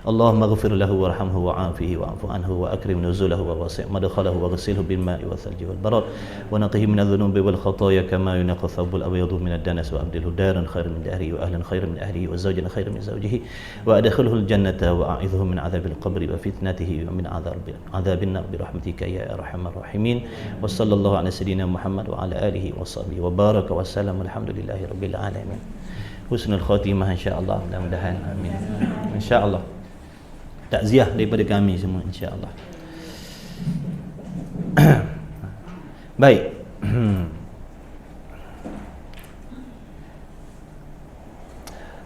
Allahumma ighfir lahu warhamhu wa'afihi wa'fu anhu wa akrim nuzulahu wa wasi' madkhalahu wa ghsilhu bil ma'i wal thalji wal barad wa naqih min adh-dhunubi wal khataaya kama yunqqa thawbul abyadu min ad-danas wa abdilhu daran khairan min dahrihi wa ahlan khairan min ahlihi wa zawjan khairan min zawjihi wa adkhilhu al-jannata wa a'idhhu min 'adhabil qabri wa fitnatihi wa min 'adhabin nar bi rahmatika ya arhamar rahimin. Wa sallallahu ala sayyidina Muhammad wa ala alihi wa sahbihi wa baraka wa sallam. Alhamdulillahi rabbil alamin. Husnul khatimah insya-Allah, mudah-mudahan. Amin. Insya-Allah. Takziah daripada kami semua insya-Allah. Baik.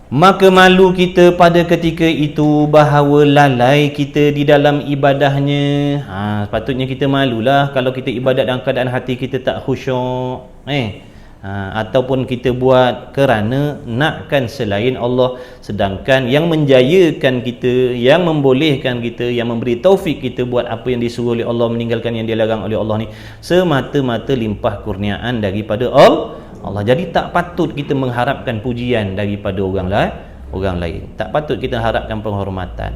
Maka malu kita pada ketika itu bahawa lalai kita di dalam ibadahnya. Sepatutnya kita malulah kalau kita ibadat dalam keadaan hati kita tak khusyuk. Ataupun kita buat kerana nakkan selain Allah, sedangkan yang menjayakan kita, yang membolehkan kita, yang memberi taufik kita buat apa yang disuruh oleh Allah, meninggalkan yang dilarang oleh Allah ni, semata-mata limpah kurniaan daripada Allah. Jadi tak patut kita mengharapkan pujian daripada orang lain. Tak patut kita harapkan penghormatan.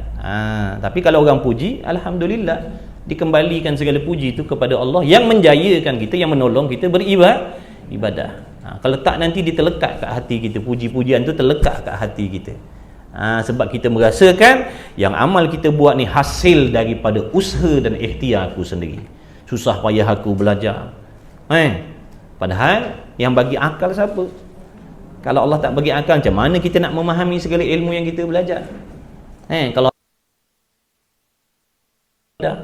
Tapi kalau orang puji, alhamdulillah, dikembalikan segala puji itu kepada Allah yang menjayakan kita, yang menolong kita beribadah. Kalau tak, nanti dia terlekat kat hati kita, puji-pujian tu terlekat kat hati kita. Sebab kita merasakan yang amal kita buat ni hasil daripada usaha dan ikhtiar aku sendiri. Susah payah aku belajar. Padahal yang bagi akal siapa? Kalau Allah tak bagi akal, macam mana kita nak memahami segala ilmu yang kita belajar? Kalau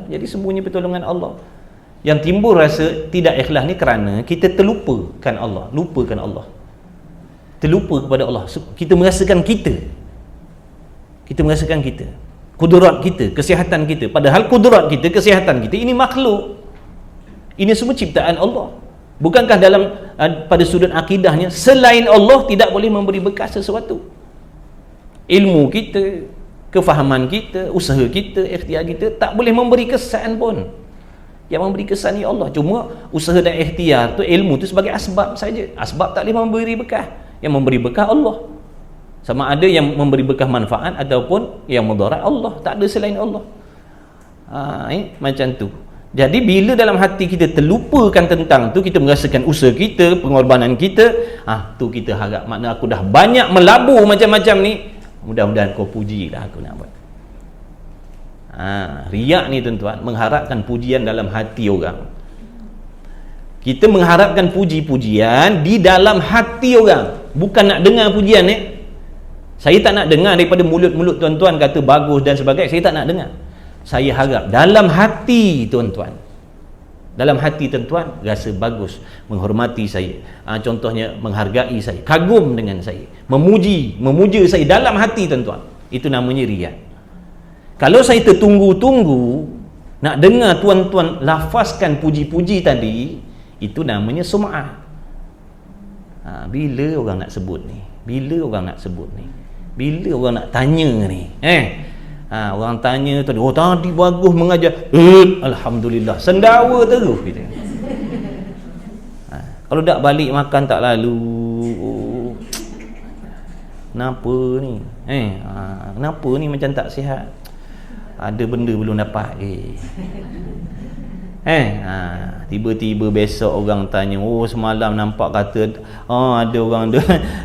jadi semuanya pertolongan Allah. Yang timbul rasa tidak ikhlas ni kerana kita terlupakan Allah, terlupa kepada Allah. Kita merasakan kita kudrat kita, kesihatan kita, padahal kudrat kita, kesihatan kita ini makhluk, ini semua ciptaan Allah. Bukankah dalam pada sudut akidahnya selain Allah tidak boleh memberi bekas sesuatu? Ilmu kita, kefahaman kita, usaha kita, ikhtiar kita tak boleh memberi kesan pun. Yang memberi kesan ni Allah. Cuma usaha dan ikhtiar tu, ilmu tu sebagai asbab saja. Asbab tak boleh memberi bekas. Yang memberi bekas Allah. Sama ada yang memberi bekas manfaat ataupun yang mudarat Allah. Tak ada selain Allah. Macam tu. Jadi bila dalam hati kita terlupakan tentang tu, kita merasakan usaha kita, pengorbanan kita, tu kita harap, makna aku dah banyak melabur macam-macam ni, mudah-mudahan kau pujilah aku nak buat. Riak ni tuan-tuan, mengharapkan pujian dalam hati orang. Kita mengharapkan puji-pujian di dalam hati orang, bukan nak dengar pujian ni. Saya tak nak dengar daripada mulut-mulut tuan-tuan kata bagus dan sebagainya, saya tak nak dengar. Saya harap dalam hati tuan-tuan, dalam hati tuan-tuan rasa bagus, menghormati saya, contohnya menghargai saya, kagum dengan saya, memuja saya dalam hati tuan-tuan, itu namanya riya. Kalau saya tertunggu-tunggu nak dengar tuan-tuan lafazkan puji-puji tadi, itu namanya sum'ah. Bila orang nak sebut ni, bila orang nak tanya ni, orang tanya tadi, tadi bagus mengajar, alhamdulillah, sendawa terus kita. Kalau tak balik makan tak lalu, kenapa ni? Kenapa ni macam tak sihat? Ada benda belum dapat. Tiba-tiba besok orang tanya, semalam nampak kata ada orang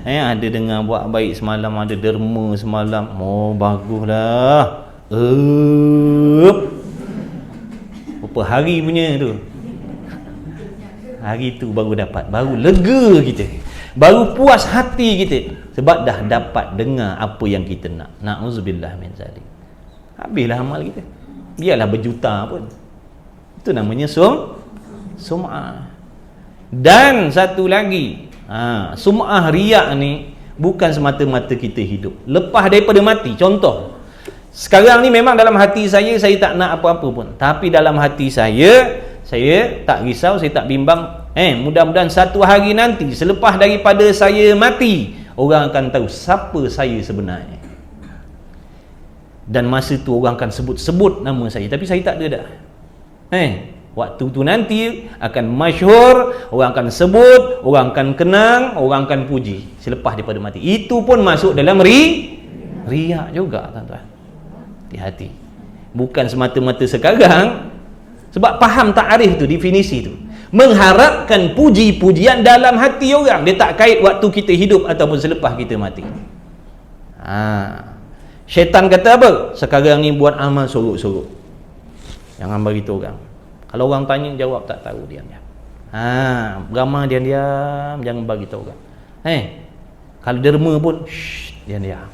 ada dengar buat baik semalam, ada derma semalam. Baguslah. Berapa hari punya tu, hari tu baru dapat, baru lega kita, baru puas hati kita, sebab dah dapat dengar apa yang kita nak. Na'udzubillah min zalik. Habislah amal kita, biarlah berjuta pun. Itu namanya sum'ah. Dan satu lagi, sum'ah riak ni bukan semata-mata kita hidup, lepas daripada mati. Contoh, sekarang ni memang dalam hati saya tak nak apa-apa pun, tapi dalam hati saya tak risau, saya tak bimbang. Mudah-mudahan satu hari nanti selepas daripada saya mati, orang akan tahu siapa saya sebenarnya. Dan masa tu orang akan sebut-sebut nama saya, tapi saya tak ada dah. Waktu tu nanti akan masyhur, orang akan sebut, orang akan kenang, orang akan puji selepas daripada mati. Itu pun masuk dalam riak juga tuan-tuan. Hati-hati. Bukan semata-mata sekarang, sebab faham ta'arif tu, definisi tu, mengharapkan puji-pujian dalam hati orang. Dia tak kait waktu kita hidup ataupun selepas kita mati. Syaitan kata apa? Sekarang ni buat amal sorok-sorok, jangan beritahu orang. Kalau orang tanya, jawab tak tahu, diam-diam. Beramah diam-diam, jangan beritahu orang. Kalau derma pun diam-diam,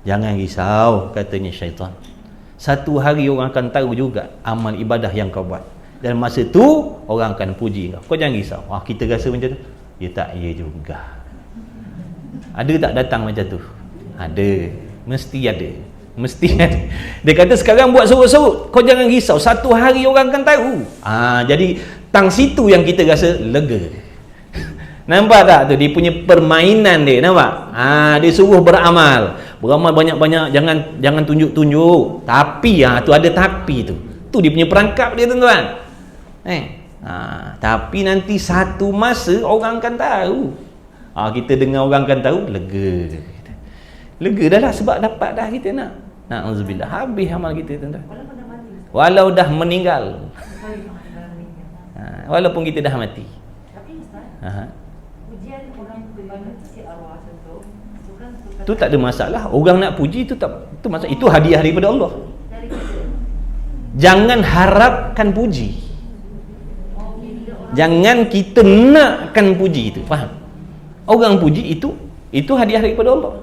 jangan risau, katanya syaitan. Satu hari orang akan tahu juga amal ibadah yang kau buat. Dan masa tu orang akan puji kau. Kau jangan risau. Kita rasa macam tu. Ya tak, ya juga. Ada tak datang macam tu? Ada. Mesti ada. Mesti ada. Dia kata sekarang buat sorut-sorut. Kau jangan risau. Satu hari orang akan tahu. Jadi tang situ yang kita rasa lega. Nampak tak tu? Dia punya permainan dia. Nampak? Dia suruh beramal. Beramal banyak-banyak. Jangan tunjuk-tunjuk. Tapi tu ada tapi tu. Tu dia punya perangkap dia, tuan-tuan. Tapi nanti satu masa orang akan tahu. Kita dengar orang akan tahu, lega. Lega dah lah sebab dapat dah kita nak. Na'udzubillah. Habis amal kita, tuan-tuan. Walau dah meninggal. Walaupun kita dah mati. Tapi Ustaz, pujian orang beribadah tu si arwah contoh. Tu tak ada masalah. Orang nak puji tu tu masalah. Itu hadiah daripada Allah. Jangan harapkan puji. Jangan kita nakkan puji itu. Faham? Orang puji itu hadiah daripada Allah.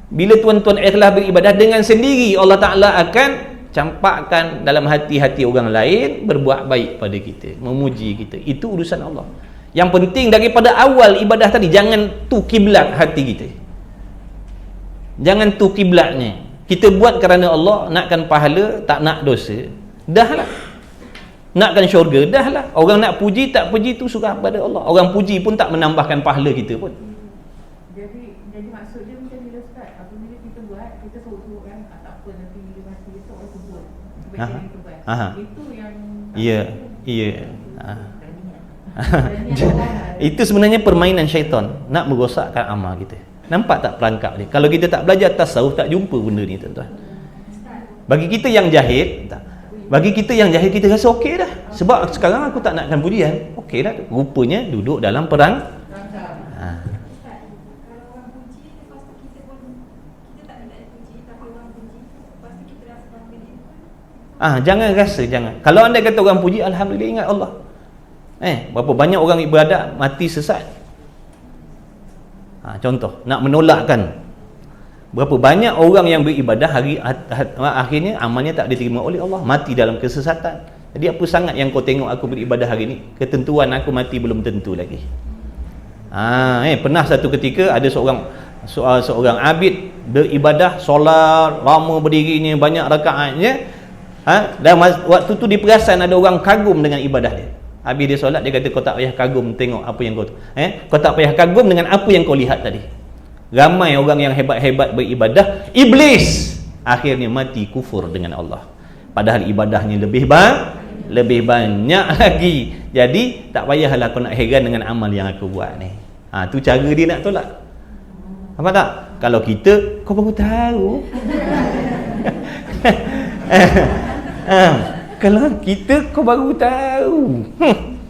Bila tuan-tuan ikhlas beribadah dengan sendiri, Allah Ta'ala akan campakkan dalam hati-hati orang lain berbuat baik pada kita, memuji kita. Itu urusan Allah. Yang penting daripada awal ibadah tadi, jangan tu kiblat hati kita. Jangan tu kiblatnya. Kita buat kerana Allah, nakkan pahala, tak nak dosa. Dah lah. Nakkan syurga, dah lah. Orang nak puji, tak puji tu surah pada Allah. Orang puji pun tak menambahkan pahala kita pun. Jadi maksud dia macam ni Ustaz. Apabila kita buat, kita sorok-sorok kan, tak apa nanti bila mati esok orang sebut. Kebaikan kita buat. Itu yang Ya. Itu sebenarnya permainan syaitan nak merosakkan amal kita. Nampak tak perangkap dia? Kalau kita tak belajar tasawuf, tak jumpa benda ni, tuan-tuan. Bagi kita yang jahil, kita rasa okey dah. Sebab sekarang aku tak nakkan pujian. Okey dah tu. Rupanya duduk dalam perang. Jangan rasa, jangan. Kalau anda kata orang puji, alhamdulillah, ingat Allah. Berapa banyak orang ibadat mati sesat. Contoh, nak menolakkan. Berapa banyak orang yang beribadah akhirnya amalnya tak diterima oleh Allah, mati dalam kesesatan. Jadi apa sangat yang kau tengok aku beribadah hari ni? Ketentuan aku mati belum tentu lagi. Pernah satu ketika ada seorang abid beribadah, solat lama berdirinya, banyak rakaatnya. Dan waktu tu diperasan ada orang kagum dengan ibadah dia. Habis dia solat, dia kata kau tak payah kagum tengok apa yang kau tak payah kagum dengan apa yang kau lihat tadi. Ramai orang yang hebat-hebat beribadah, iblis akhirnya mati kufur dengan Allah. Padahal ibadahnya lebih banyak lagi. Jadi tak payahlah kau nak heran dengan amal yang aku buat ni. Tu cara dia nak tolak. Apa tak? Kalau kita, kau baru tahu. Kalau kita, kau baru tahu.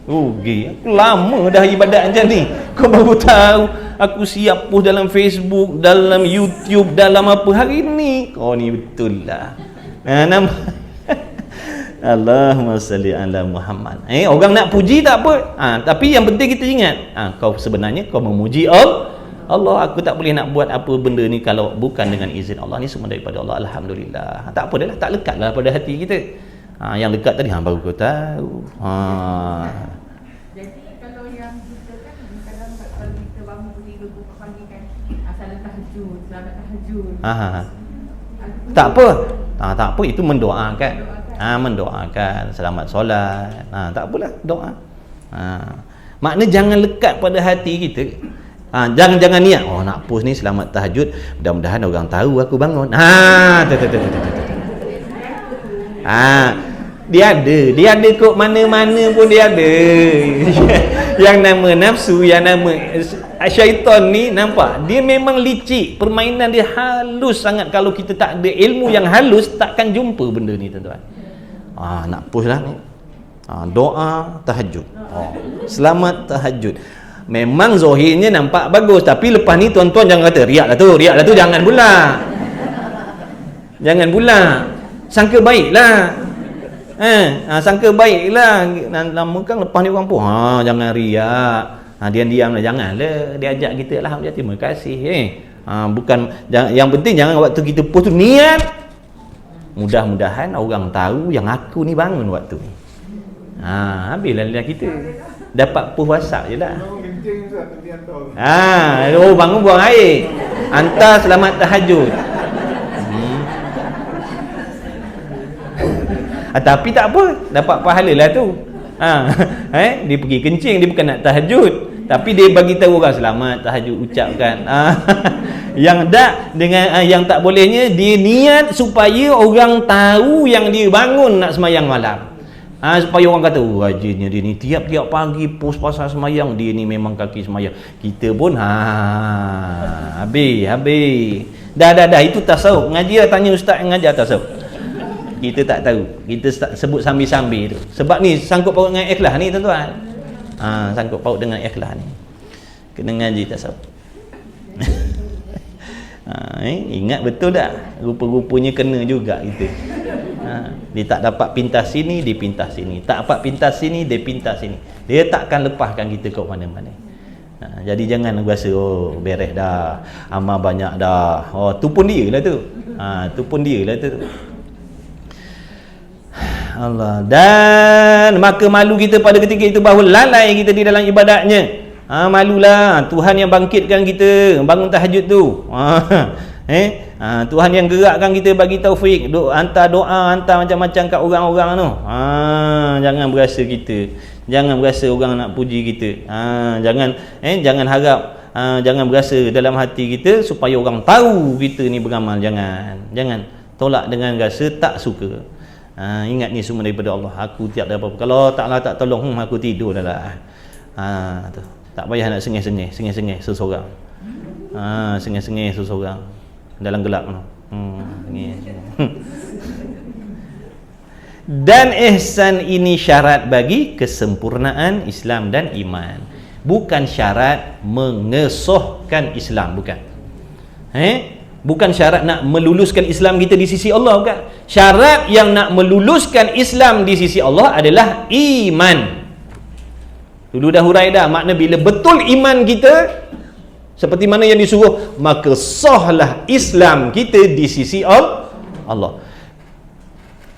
Rugi. Aku lama dah ibadat macam ni, kau baru tahu. Aku siap post dalam Facebook, dalam YouTube, dalam apa hari ni. Kau ni betul lah. Allahumma salli ala Muhammad. Orang nak puji tak apa. Tapi yang penting kita ingat, kau sebenarnya kau memuji Allah. Aku tak boleh nak buat apa benda ni kalau bukan dengan izin Allah. Ni semua daripada Allah. Alhamdulillah. Tak apa dah lah, tak lekatlah pada hati kita. Yang lekat tadi baru kau tahu. Jadi kalau yang kita kan kadang kalau kita bangun tidur pagi kan, salat tahajud, selamat tahajud. Tak apa. Tak apa, itu mendoakan. Mendoakan selamat solat. Tak apalah, doa. Makna jangan lekat pada hati kita. Jangan niat nak post ni selamat tahajud, mudah-mudahan orang tahu aku bangun. Dia ada kok, mana-mana pun dia ada. Yang nama nafsu, yang nama syaitan ni, nampak dia memang licik, permainan dia halus sangat. Kalau kita tak ada ilmu yang halus, takkan jumpa benda ni, tuan-tuan. Nak post lah ni, doa tahajud, selamat tahajud. Memang zahirnya nampak bagus, tapi lepas ni tuan-tuan jangan kata riak lah tu, jangan pula. Sangka baiklah. Sangka baiklah. Lama kan lepas ni orang pun jangan riak. Diam-diam lah, janganlah. Dia ajak kita, alhamdulillah, terima kasih. Bukan, yang penting jangan waktu kita post tu niat mudah-mudahan orang tahu yang aku ni bangun waktu ni. Habislah lidah kita. Dapat push WhatsApp je lah. Bangun kencing Ustaz, nanti hantar. Bangun buang air. Hantar selamat tahajud. Tapi tak apa, dapat pahala lah tu. Dia pergi kencing, dia bukan nak tahajud, tapi dia bagi tahu orang selamat tahajud ucapkan. Yang tak dengan yang tak bolehnya, dia niat supaya orang tahu yang dia bangun nak sembahyang malam. Supaya orang kata, rajinnya dia ni, tiap-tiap pagi post pasal semayang, dia ni memang kaki semayang. Kita pun habis. Dah itu tasawuf. Ngaji tanya ustaz yang ngajar tasawuf. Kita tak tahu. Kita sebut sambil-sambil tu. Sebab ni sangkut paut dengan ikhlas ni tuan-tuan. Sangkut paut dengan ikhlas ni. Kena ngaji tasawuf. Ingat betul tak? Rupa-rupanya kena juga kita. Dia tak dapat pintas sini, dia pintas sini. Tak dapat pintas sini, dia pintas sini. Dia takkan lepaskan kita ke mana-mana. Jadi jangan rasa beres dah, amal banyak dah. Tu pun dia lah tu. Tu pun dia lah tu. Allah. Dan maka malu kita pada ketika itu bahawa lalai kita di dalam ibadatnya. Malulah Tuhan yang bangkitkan kita bangun tahajud tu. Tuhan yang gerakkan kita, bagi taufik, hantar doa, hantar macam-macam kat orang-orang tu. Jangan berasa orang nak puji kita. Jangan harap, jangan berasa dalam hati kita supaya orang tahu kita ni beramal. Jangan tolak dengan rasa tak suka. Ingat ni semua daripada Allah. Aku tiap ada apa-apa. Kalau taklah tak tolong, aku tidur dah lah. Tu. Tak payah nak sengih-sengih seseorang. Sengih-sengih seseorang dalam gelap tu. Dan ihsan ini syarat bagi kesempurnaan Islam dan iman. Bukan syarat mengesohkan Islam, bukan. Bukan syarat nak meluluskan Islam kita di sisi Allah, bukan. Syarat yang nak meluluskan Islam di sisi Allah adalah iman. Dulu dah hurai dah, makna bila betul iman kita seperti mana yang disuruh, maka sahlah Islam kita di sisi Allah.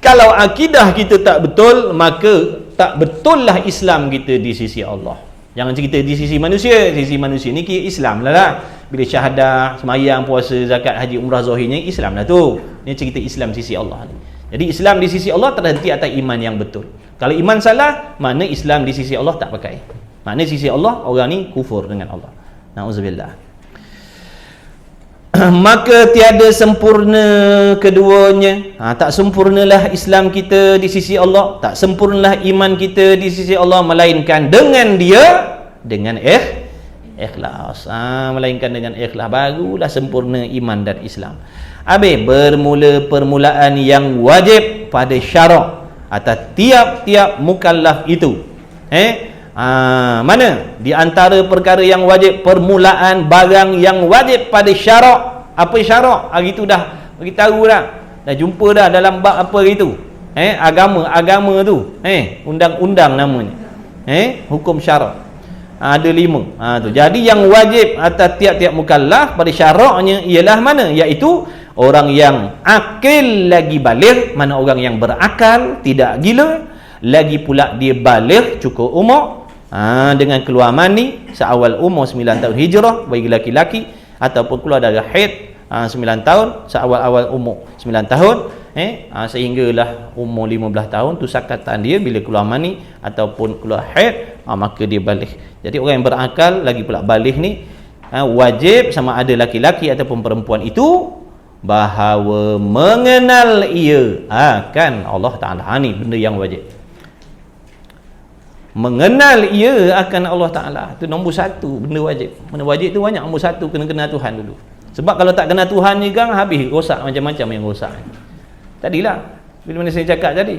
Kalau akidah kita tak betul, maka tak betullah Islam kita di sisi Allah. Jangan cerita di sisi manusia. Sisi manusia ni kira Islam lah. Bila syahadah, semayang, puasa, zakat, haji, umrah, zahirnya Islam lah tu. Ni cerita Islam sisi Allah ni. Jadi Islam di sisi Allah terhenti atas iman yang betul. Kalau iman salah, makna Islam di sisi Allah tak pakai. Makna sisi Allah, orang ni kufur dengan Allah. Na'udzubillah. Maka tiada sempurna keduanya. Tak sempurnalah Islam kita di sisi Allah, tak sempurnalah iman kita di sisi Allah, melainkan dengan ikhlas. Melainkan dengan ikhlas barulah sempurna iman dan Islam. Habis permulaan yang wajib pada syarak atas tiap-tiap mukallaf itu. Mana di antara perkara yang wajib, permulaan barang yang wajib pada syarak. Apa syarak? Hari tu dah beritahu dah jumpa dah dalam bab apa hari tu. Agama tu. Undang-undang namanya. Hukum syarak. Ada 5. Tu. Jadi yang wajib atas tiap-tiap mukallaf pada syaraknya ialah mana? Iaitu orang yang akil lagi baligh, mana orang yang berakal, tidak gila, lagi pula dia baligh cukup umur, dengan keluar mani seawal umur 9 tahun hijrah bagi laki-laki, ataupun keluar darah haid 9 tahun seawal-awal umur 9 tahun, sehinggalah umur 15 tahun tu sakatan dia bila keluar mani ataupun keluar haid, maka dia baligh. Jadi orang yang berakal lagi pula baligh ni wajib sama ada laki-laki ataupun perempuan itu bahawa mengenal ia akan Allah Ta'ala. Ni benda yang wajib. Mengenal ia akan Allah Ta'ala, itu nombor 1 benda wajib. Benda wajib tu banyak, nombor 1 kena kenal Tuhan dulu. Sebab kalau tak kenal Tuhan ni kan habis, rosak macam-macam yang rosak. Tadilah bila mana saya cakap tadi,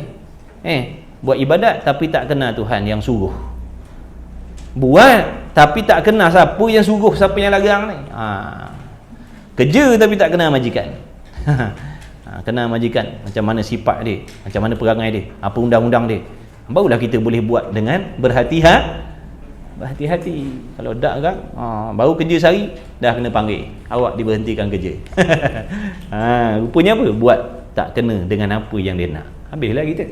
buat ibadat tapi tak kenal Tuhan yang suruh. Buat tapi tak kenal siapa yang suruh, siapa yang larang ni. Kerja tapi tak kenal majikan. Kenal majikan, macam mana sifat dia, macam mana perangai dia, apa undang-undang dia, barulah kita boleh buat dengan berhati-hati. Kalau tak kan baru kerja sehari dah kena panggil, awak diberhentikan kerja. Rupanya apa? Buat tak kena dengan apa yang dia nak. Habislah kita.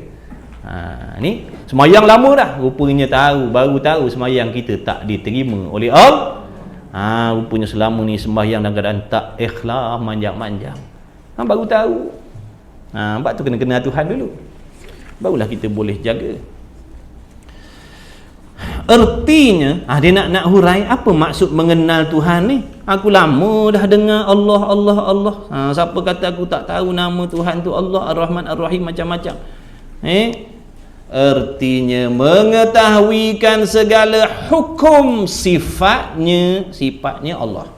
Ni semayang lama dah, rupanya baru tahu semayang kita tak diterima oleh Allah. Rupanya selama ni sembahyang dalam keadaan tak ikhlas, manjang-manjang. Baru tahu. Sebab tu kena kenal Tuhan dulu, barulah kita boleh jaga. Ertinya dia nak hurai apa maksud mengenal Tuhan ni. Aku lama dah dengar Allah. Siapa kata aku tak tahu nama Tuhan tu Allah Ar-Rahman Ar-Rahim macam-macam. Ertinya mengetahuikan segala hukum sifatnya Allah.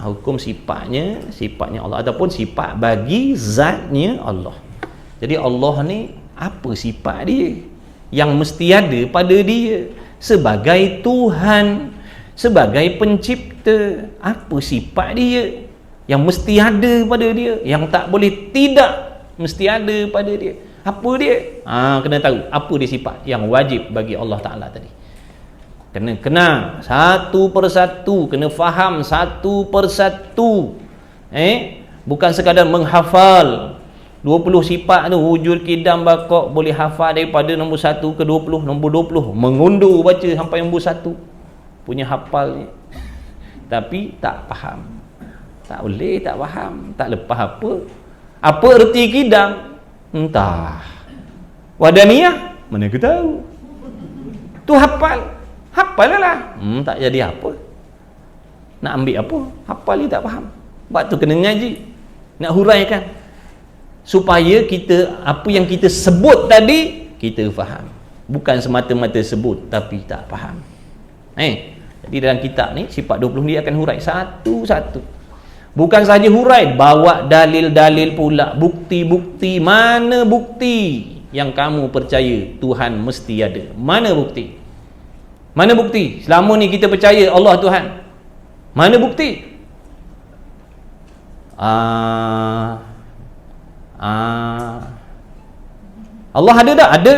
Hukum sifatnya Allah, ataupun sifat bagi zatnya Allah. Jadi Allah ni apa sifat dia yang mesti ada pada dia sebagai Tuhan, sebagai pencipta? Apa sifat dia yang mesti ada pada dia, yang tak boleh tidak mesti ada pada dia? Apa dia? Kena tahu apa dia sifat yang wajib bagi Allah Ta'ala tadi. Kena kenal satu persatu, kena faham satu persatu. Bukan sekadar menghafal 20 sifat tu, wujud, kidam, bakok, boleh hafal daripada nombor 1 ke 20, nombor 20 mengundur baca sampai nombor 1 punya hafal ni. Tapi tak faham, tak boleh, tak faham, tak lepas apa erti kidam entah, wadaniyah mana aku tahu. Tu hafal lah, tak jadi apa, nak ambil apa, hafal ni tak faham. Sebab tu kena ngaji, nak huraikan supaya kita, apa yang kita sebut tadi kita faham, bukan semata-mata sebut tapi tak faham. Jadi dalam kitab ni sifat 20 ni akan hurai satu-satu. Bukan saja hurai, bawa dalil-dalil pula, bukti-bukti. Mana bukti yang kamu percaya Tuhan mesti ada? Mana bukti? Mana bukti? Selama ni kita percaya Allah Tuhan. Mana bukti? Allah ada tak? Ada.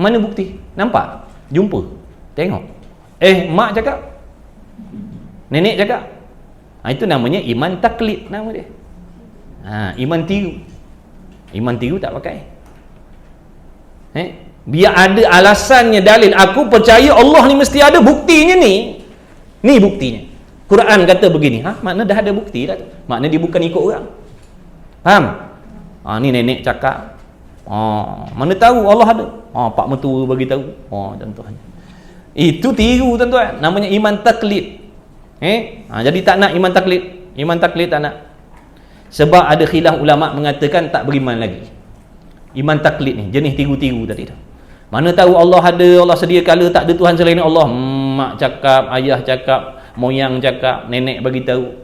Mana bukti? Nampak? Jumpa? Tengok? Mak cakap, nenek cakap. Itu namanya iman taklid, nama dia. Iman tiru. Iman tiru tak pakai. Biar ada alasannya, dalil. Aku percaya Allah ni mesti ada, buktinya ni. Ni buktinya. Quran kata begini. Makna dah ada bukti dah. Makna dia bukan ikut orang. Faham? Ni nenek cakap. Mana tahu Allah ada? Pak mentua bagi tahu. Contohnya. Itu tiru tuan-tuan. Namanya iman taklid. Jadi tak nak iman taklid. Iman taklid tak nak. Sebab ada khilaf ulama mengatakan tak beriman lagi. Iman taklid ni jenis tiru-tiru tadi tu. Mana tahu Allah ada, Allah sedia kala tak ada Tuhan selain Allah. Mak cakap, ayah cakap, moyang cakap, nenek bagi tahu.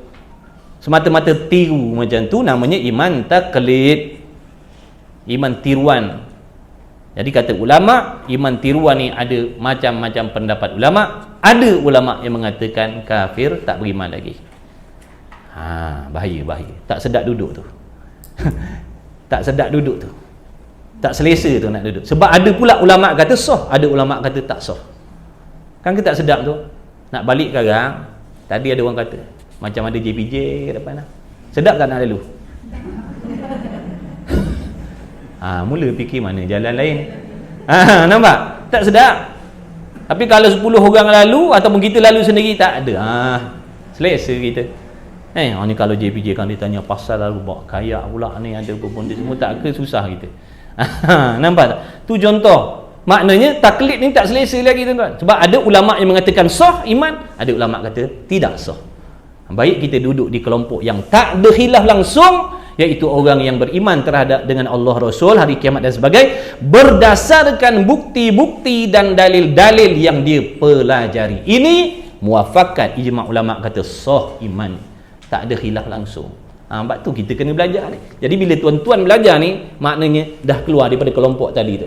Semata-mata tiru macam tu namanya iman taklid. Iman tiruan. Jadi kata ulama, iman tiruan ni ada macam-macam pendapat ulama. Ada ulama yang mengatakan kafir, tak beriman lagi. Bahaya. Tak sedap duduk tu. Tak sedap duduk tu. Tak selesa tu nak duduk. Sebab ada pula ulama kata sah, ada ulama kata tak sah. Kan ke tak sedap tu? Nak balik sekarang, tadi ada orang kata macam ada JPJ ke depan. Sedap tak nak lalu? Mula fikir mana jalan lain. Nampak? Tak sedap. Tapi kalau 10 orang lalu ataupun kita lalu sendiri, tak ada. Selesa kita. Ni kalau JPJ kan ditanya pasal lalu bawa kayak pula ni ada berbenda semua, tak ke susah kita. Nampak tak? Tu contoh. Maknanya taklid ni tak selesa lagi tuan-tuan. Sebab ada ulama yang mengatakan sah iman, ada ulama kata tidak sah. Baik kita duduk di kelompok yang tak berkhilaf langsung, iaitu orang yang beriman terhadap dengan Allah, Rasul, hari kiamat dan sebagainya, berdasarkan bukti-bukti dan dalil-dalil yang dia pelajari. Ini muafakat ijma' ulama kata sah iman, tak ada khilaf langsung. Sebab tu kita kena belajar ni. Jadi bila tuan-tuan belajar ni, maknanya dah keluar daripada kelompok tadi tu.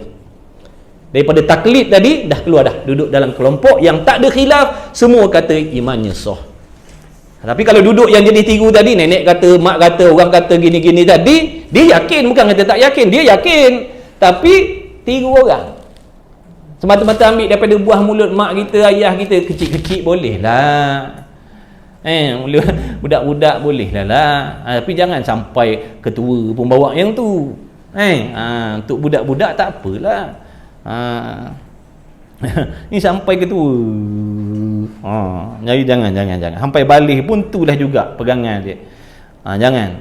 Daripada taklid tadi dah keluar dah, duduk dalam kelompok yang tak ada khilaf, semua kata imannya sah. Tapi kalau duduk yang jadi tiru tadi, nenek kata, mak kata, orang kata gini-gini tadi, dia yakin, bukan kata tak yakin, dia yakin, tapi tiru orang. Semata-mata ambil daripada buah mulut mak kita, ayah kita, kecil-kecil boleh lah. Budak-budak boleh lah. Tapi jangan sampai ketua pun bawa yang tu. Untuk budak-budak tak apalah. Ni sampai ke tu. Jadi jangan. Sampai balik pun itulah juga pegangan dia. Jangan.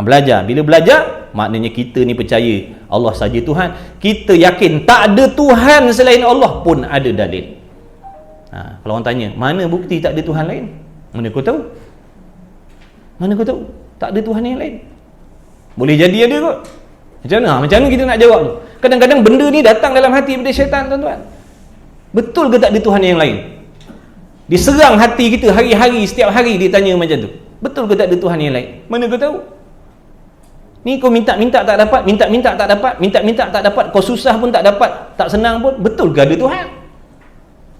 Belajar. Bila belajar, maknanya kita ni percaya Allah saja Tuhan. Kita yakin tak ada Tuhan selain Allah pun ada dalil. Kalau orang tanya, mana bukti tak ada Tuhan lain? Mana kau tahu? Tak ada Tuhan yang lain. Boleh jadi ada kot. Macam mana kita nak jawab tu? Kadang-kadang benda ni datang dalam hati daripada syaitan, tuan-tuan. Betul ke tak ada Tuhan yang lain? Diserang hati kita hari-hari, setiap hari dia tanya macam tu. Betul ke tak ada Tuhan yang lain? Mana kau tahu? Ni kau minta-minta tak dapat, minta-minta tak dapat, kau susah pun tak dapat, tak senang pun. Betul ke ada Tuhan?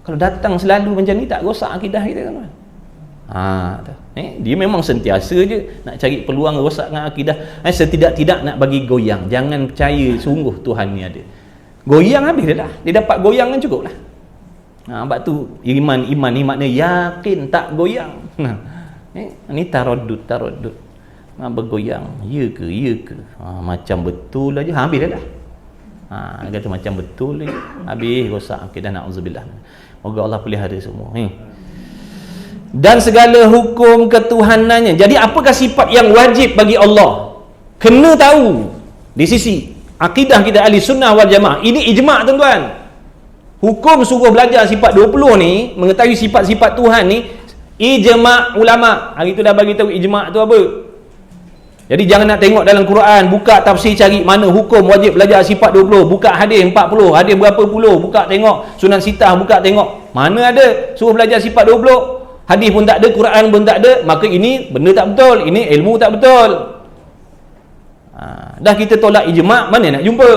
Kalau datang selalu macam ni, tak rosak akidah kita, tuan-tuan. Dia memang sentiasa je nak cari peluang rosakkan akidah. Setidak-tidak nak bagi goyang. Jangan percaya sungguh Tuhan ni ada. Goyang habis dah. Dia dapat goyang kan cukup lah. Sebab tu iman ni makna yakin, tak goyang. Ni taradud. Bergoyang. Ya ke? Macam betul aja. Habis dah. Dia kata macam betul lagi. Habis rosak akidah, na'udzubillah. Moga Allah pelihara semua. Dan segala hukum ketuhanannya. Jadi apakah sifat yang wajib bagi Allah? Kena tahu di sisi akidah kita ahli sunnah wal jamaah. Ini ijma', tuan-tuan. Hukum suruh belajar sifat 20 ni, mengetahui sifat-sifat Tuhan ni, ijma' ulama. Hari tu dah bagi tahu ijma' tu apa. Jadi jangan nak tengok dalam Quran, buka tafsir cari mana hukum wajib belajar sifat 20, buka hadis 40, hadis berapa puluh, buka tengok Sunan Sitah, buka tengok. Mana ada suruh belajar sifat 20? Hadis pun tak ada, Quran pun tak ada. Maka ini benda tak betul, ini ilmu tak betul. Dah kita tolak ijma', mana nak jumpa?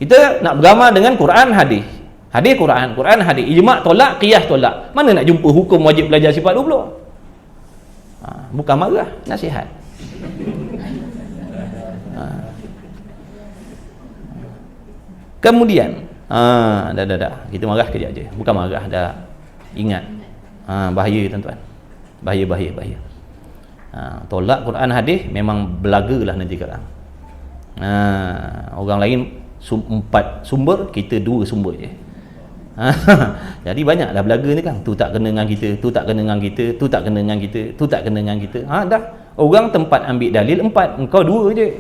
Kita nak beramal dengan Quran, hadis. Hadis, Quran, hadis. Ijma' tolak, qiyas tolak. Mana nak jumpa hukum wajib belajar sifat 20? Bukan marah, nasihat. Kemudian dah kita marah kejap je, bukan marah, dah ingat. Bahaya, tuan-tuan. Bahaya. Tolak Quran hadis memang belagalah nanti sekarang. Orang lain 4 sumber, kita 2 sumber je. Jadi banyaklah belaga ni kan. Tu tak kena dengan kita, tu tak kena dengan kita, tu tak kena dengan kita, tu tak kena dengan kita. Dah. Orang tempat ambil dalil 4, engkau 2 je.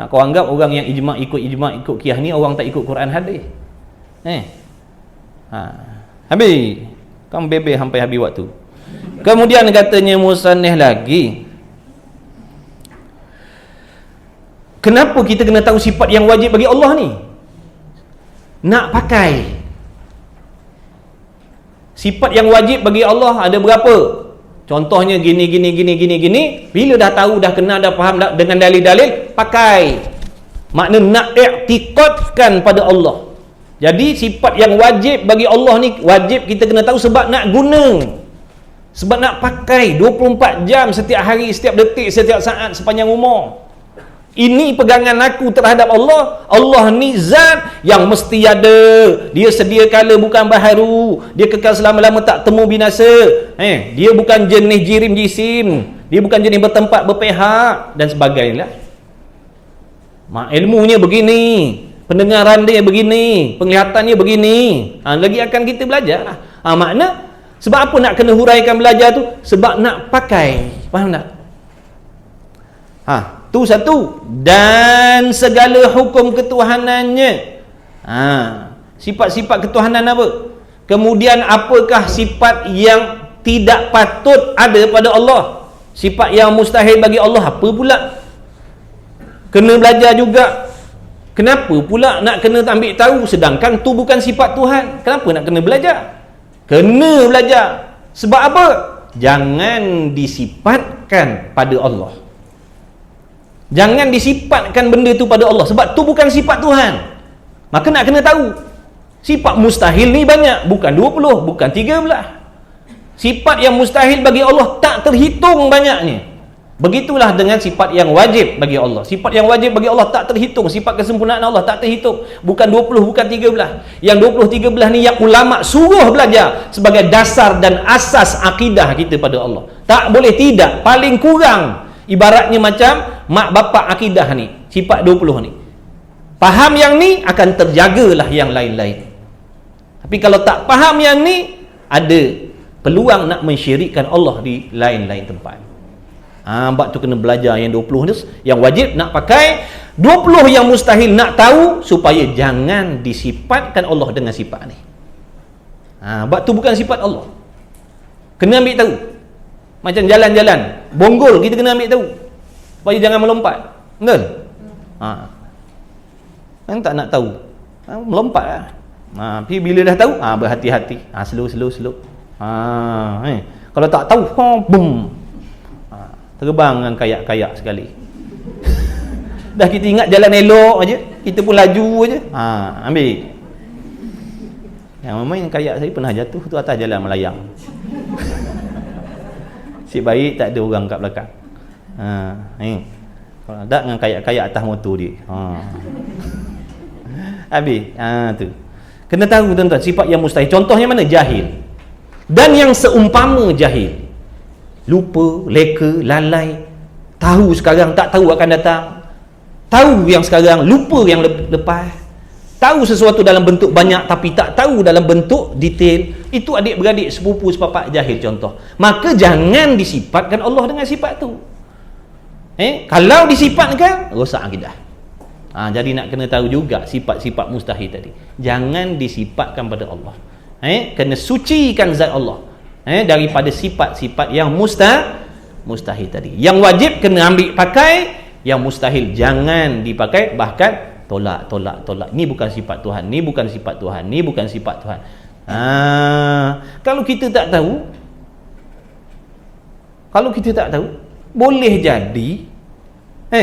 Kau anggap orang yang ijma' ikut qiyas ni orang tak ikut Quran hadis. Habis. Kamu bebel sampai habis waktu. Kemudian katanya musannif lagi, kenapa kita kena tahu sifat yang wajib bagi Allah ni? Nak pakai sifat yang wajib bagi Allah ada berapa? Contohnya gini. Bila dah tahu, dah kenal, dah faham dengan dalil-dalil, pakai. Makna nak i'tiqadkan pada Allah. Jadi sifat yang wajib bagi Allah ni, wajib kita kena tahu sebab nak guna, sebab nak pakai 24 jam setiap hari, setiap detik, setiap saat, sepanjang umur. Ini pegangan aku terhadap Allah. Allah ni zat yang mesti ada. Dia sedia kala, bukan baharu. Dia kekal selama-lama, tak temu binasa. Dia bukan jenis jirim jisim. Dia bukan jenis bertempat, berpihak dan sebagainya. Ilmunya begini, pendengaran dia begini, penglihatannya begini. Lagi akan kita belajar. Makna sebab apa nak kena huraikan belajar tu? Sebab nak pakai. Faham tak? Tu satu. Dan segala hukum ketuhanannya. Sifat-sifat ketuhanan apa? Kemudian apakah sifat yang tidak patut ada pada Allah? Sifat yang mustahil bagi Allah apa pula? Kena belajar juga. Kenapa pula nak kena ambil tahu sedangkan tu bukan sifat Tuhan? Kenapa nak kena belajar? Kena belajar. Sebab apa? Jangan disifatkan pada Allah. Jangan disifatkan benda tu pada Allah sebab tu bukan sifat Tuhan. Maka nak kena tahu. Sifat mustahil ni banyak, bukan 20, bukan 13. Sifat yang mustahil bagi Allah tak terhitung banyaknya. Begitulah dengan sifat yang wajib bagi Allah. Sifat yang wajib bagi Allah tak terhitung. Sifat kesempurnaan Allah tak terhitung. Bukan 20, bukan 13. Yang 20, 13 ni yang ulama suruh belajar sebagai dasar dan asas akidah kita pada Allah. Tak boleh tidak. Paling kurang ibaratnya macam mak bapak akidah ni. sifat 20 ni. Faham yang ni, akan terjagalah yang lain-lain. Tapi kalau tak faham yang ni, ada peluang nak mensyirikkan Allah di lain-lain tempat. Sebab tu kena belajar yang 20 ni, yang wajib nak pakai. 20 yang mustahil nak tahu, supaya jangan disifatkan Allah dengan sifat ni. Sebab tu bukan sifat Allah. Kena ambil tahu. Macam jalan-jalan, bonggol, kita kena ambil tahu supaya jangan melompat. Betul? Kan tak nak tahu, melompat lah. Tapi bila dah tahu, berhati-hati. Slow. Kalau tak tahu, boom, terbang dengan kayak-kayak sekali. Dah kita ingat jalan elok aja, kita pun laju aja. Ambil. Yang main kayak saya pernah jatuh tu atas jalan melayang. Si baik tak ada orang kat belakang. Kalau ada dengan kayak-kayak atas motor dia. Habis. Tu. Kena tahu tuan-tuan, sifat yang mustahil. Contohnya mana? Jahil. Dan yang seumpama jahil. Lupa, leka, lalai. Tahu sekarang, tak tahu akan datang. Tahu yang sekarang, lupa yang lepas. Tahu sesuatu dalam bentuk banyak tapi tak tahu dalam bentuk detail. Itu adik-beradik, sepupu, sepapak jahil contoh. Maka jangan disifatkan Allah dengan sifat tu. Kalau disifatkan, rosak akidah. Jadi nak kena tahu juga sifat-sifat mustahil tadi. Jangan disifatkan pada Allah. Kena sucikan zat Allah daripada sifat-sifat yang mustahil tadi. Yang wajib kena ambil pakai, yang mustahil jangan dipakai, bahkan tolak. Ni bukan sifat Tuhan, ni bukan sifat Tuhan, ni bukan sifat Tuhan. Kalau kita tak tahu, boleh jadi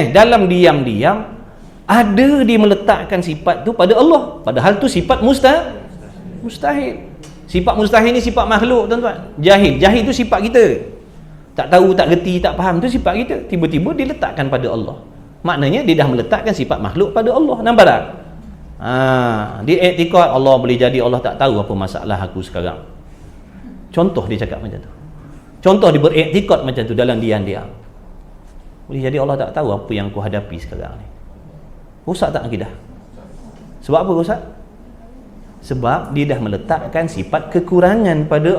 dalam diam-diam ada dia meletakkan sifat tu pada Allah, padahal tu sifat mustahil. Sifat mustahil ni sifat makhluk tuan-tuan. Jahil tu sifat kita. Tak tahu, tak reti, tak faham, tu sifat kita. Tiba-tiba diletakkan pada Allah. Maknanya dia dah meletakkan sifat makhluk pada Allah. Nampak tak? Dia i'tikad Allah boleh jadi Allah tak tahu apa masalah aku sekarang. Contoh dia cakap macam tu. Contoh dia beriktikad macam tu dalam diam-diam. Boleh jadi Allah tak tahu apa yang aku hadapi sekarang ni. Rosak tak akidah? Sebab apa rosak? Sebab dia dah meletakkan sifat kekurangan pada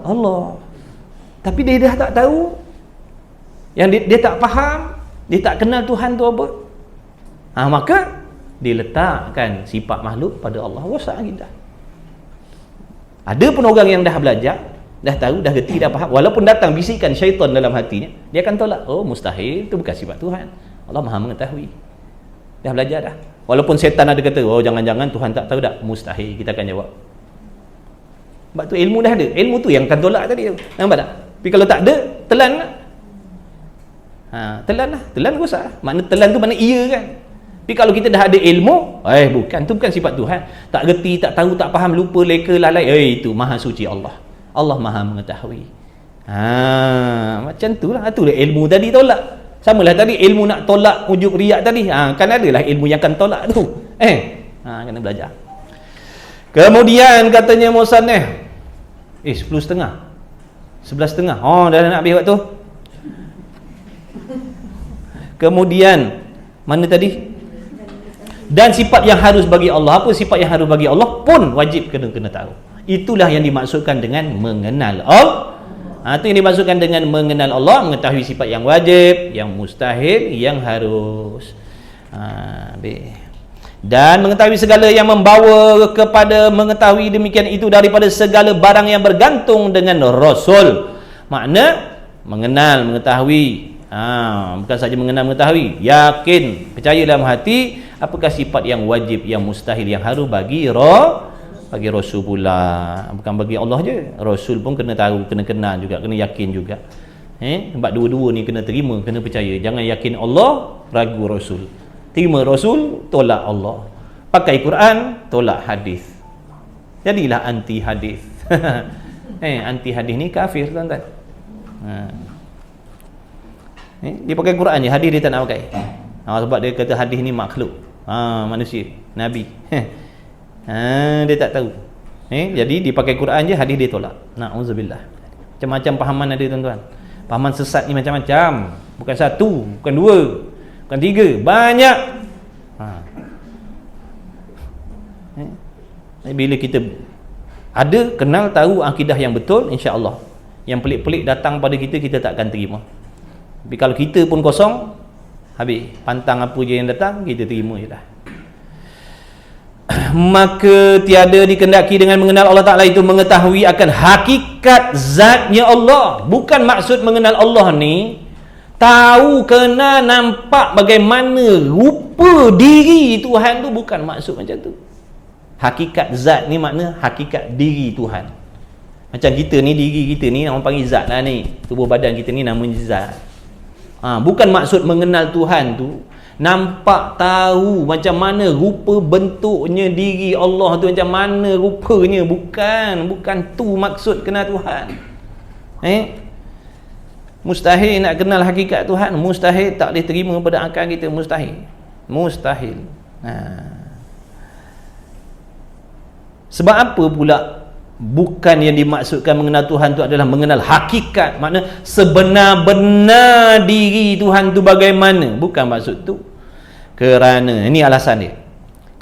Allah. Tapi dia dah tak tahu. Yang dia tak faham, dia tak kenal Tuhan tu apa. Maka dia letakkan sifat makhluk pada Allah. Rosak akidah. Ada pun orang yang dah belajar, dah tahu, dah reti, dah faham, walaupun datang bisikan syaitan dalam hatinya, dia akan tolak. Mustahil, itu bukan sifat Tuhan. Allah Maha mengetahui. Dah belajar dah. Walaupun syaitan ada kata, jangan-jangan Tuhan tak tahu dah. Mustahil, kita akan jawab. Sebab tu ilmu dah ada. Ilmu tu yang akan tolak tadi tu. Nampak tak? Tapi kalau tak ada, telan lah. Telan rosak. Makna telan tu mana iya kan? Tapi kalau kita dah ada ilmu, bukan, tu bukan sifat Tuhan. Tak reti, tak tahu, tak faham, lupa, leka, lalai. Itu maha suci Allah. Allah Maha mengetahui. Macam tu lah. Itulah ilmu tadi tolak. Samalah tadi ilmu nak tolak ujub riak tadi. Kan adalah ilmu yang akan tolak tu. Kena belajar. Kemudian katanya musannif, 10.30. 11.30. Dah nak habis waktu. Kemudian mana tadi? Dan sifat yang harus bagi Allah. Apa sifat yang harus bagi Allah pun wajib kena tahu. Itulah yang dimaksudkan dengan mengenal Allah. Itu yang dimaksudkan dengan mengenal Allah, mengetahui sifat yang wajib, yang mustahil, yang harus. Dan mengetahui segala yang membawa kepada mengetahui demikian itu daripada segala barang yang bergantung dengan Rasul. Makna mengenal, mengetahui. Bukan saja mengenal, mengetahui, yakin, percaya dalam hati apakah sifat yang wajib, yang mustahil, yang harus bagi Rasul pula. Bukan bagi Allah je, Rasul pun kena tahu, kena kenal juga, kena yakin juga. Sebab dua-dua ni kena terima, kena percaya. Jangan yakin Allah, ragu Rasul. Terima Rasul, tolak Allah. Pakai Quran, tolak hadis. Jadilah anti hadis. Anti hadis ni kafir tuan-tuan. Dia pakai Quran je, hadis dia tak nak pakai. Sebab dia kata hadis ni makhluk, manusia, Nabi. Dia tak tahu. Jadi dia pakai Quran je, hadis dia tolak. Na'udzubillah. Macam-macam pahaman ada tuan-tuan. Pahaman sesat ni macam-macam. Bukan satu, bukan dua. bukan 3, banyak. Bila kita ada kenal tahu akidah yang betul, insya-Allah yang pelik-pelik datang pada kita, kita takkan terima. Tapi kalau kita pun kosong, habis pantang apa je yang datang, kita terima je dah. Maka tiada dikendaki dengan mengenal Allah Ta'ala itu mengetahui akan hakikat zatnya Allah. Bukan maksud mengenal Allah ni tahu, kena nampak bagaimana rupa diri Tuhan tu, bukan maksud macam tu. Hakikat zat ni makna hakikat diri Tuhan. Macam kita ni, diri kita ni orang panggil zat lah ni, tubuh badan kita ni namanya zat. Bukan maksud mengenal Tuhan tu nampak tahu macam mana rupa bentuknya diri Allah tu, macam mana rupanya, bukan tu maksud kenal Tuhan. Mustahil nak kenal hakikat Tuhan, mustahil, tak boleh terima pada akal kita, mustahil. Sebab apa pula bukan yang dimaksudkan mengenal Tuhan tu adalah mengenal hakikat, makna sebenar-benar diri Tuhan tu bagaimana, bukan maksud tu. Kerana ini alasan dia,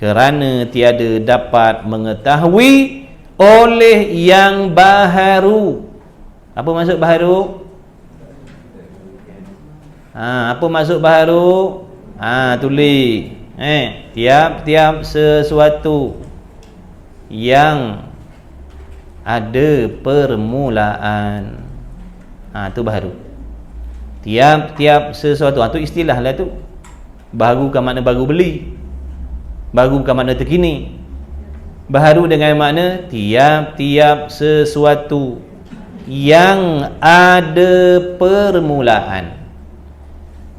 kerana tiada dapat mengetahui oleh yang baharu. Apa maksud baharu? Apa maksud baharu? Tulis tiap-tiap sesuatu yang ada permulaan, tu baru. Tiap-tiap sesuatu, tu istilah lah tu. Baru bukan makna baru beli, baru bukan makna terkini. Baharu dengan makna tiap-tiap sesuatu yang ada permulaan,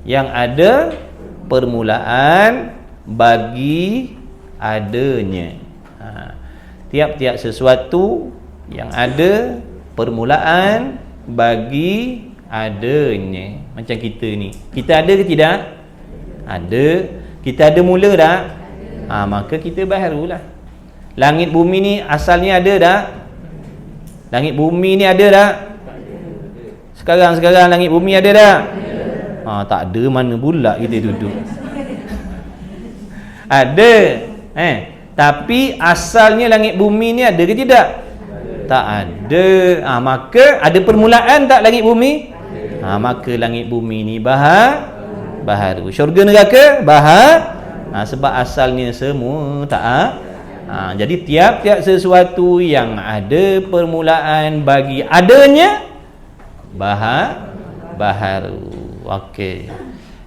yang ada permulaan bagi adanya. Tiap-tiap sesuatu yang ada permulaan bagi adanya. Macam kita ni, kita ada ke tidak? Ada. Kita ada mula tak? Maka kita baharulah. Langit bumi ni asalnya ada tak? Langit bumi ni ada tak? Sekarang langit bumi ada tak? Tak ada, mana pula kita duduk? Ada. Tapi asalnya langit bumi ni ada ke tidak? Tak ada. Maka ada permulaan tak langit bumi? Maka langit bumi ni baharu. Syurga neraka sebab asalnya semua tak. Jadi tiap-tiap sesuatu yang ada permulaan bagi adanya baharu. Okey.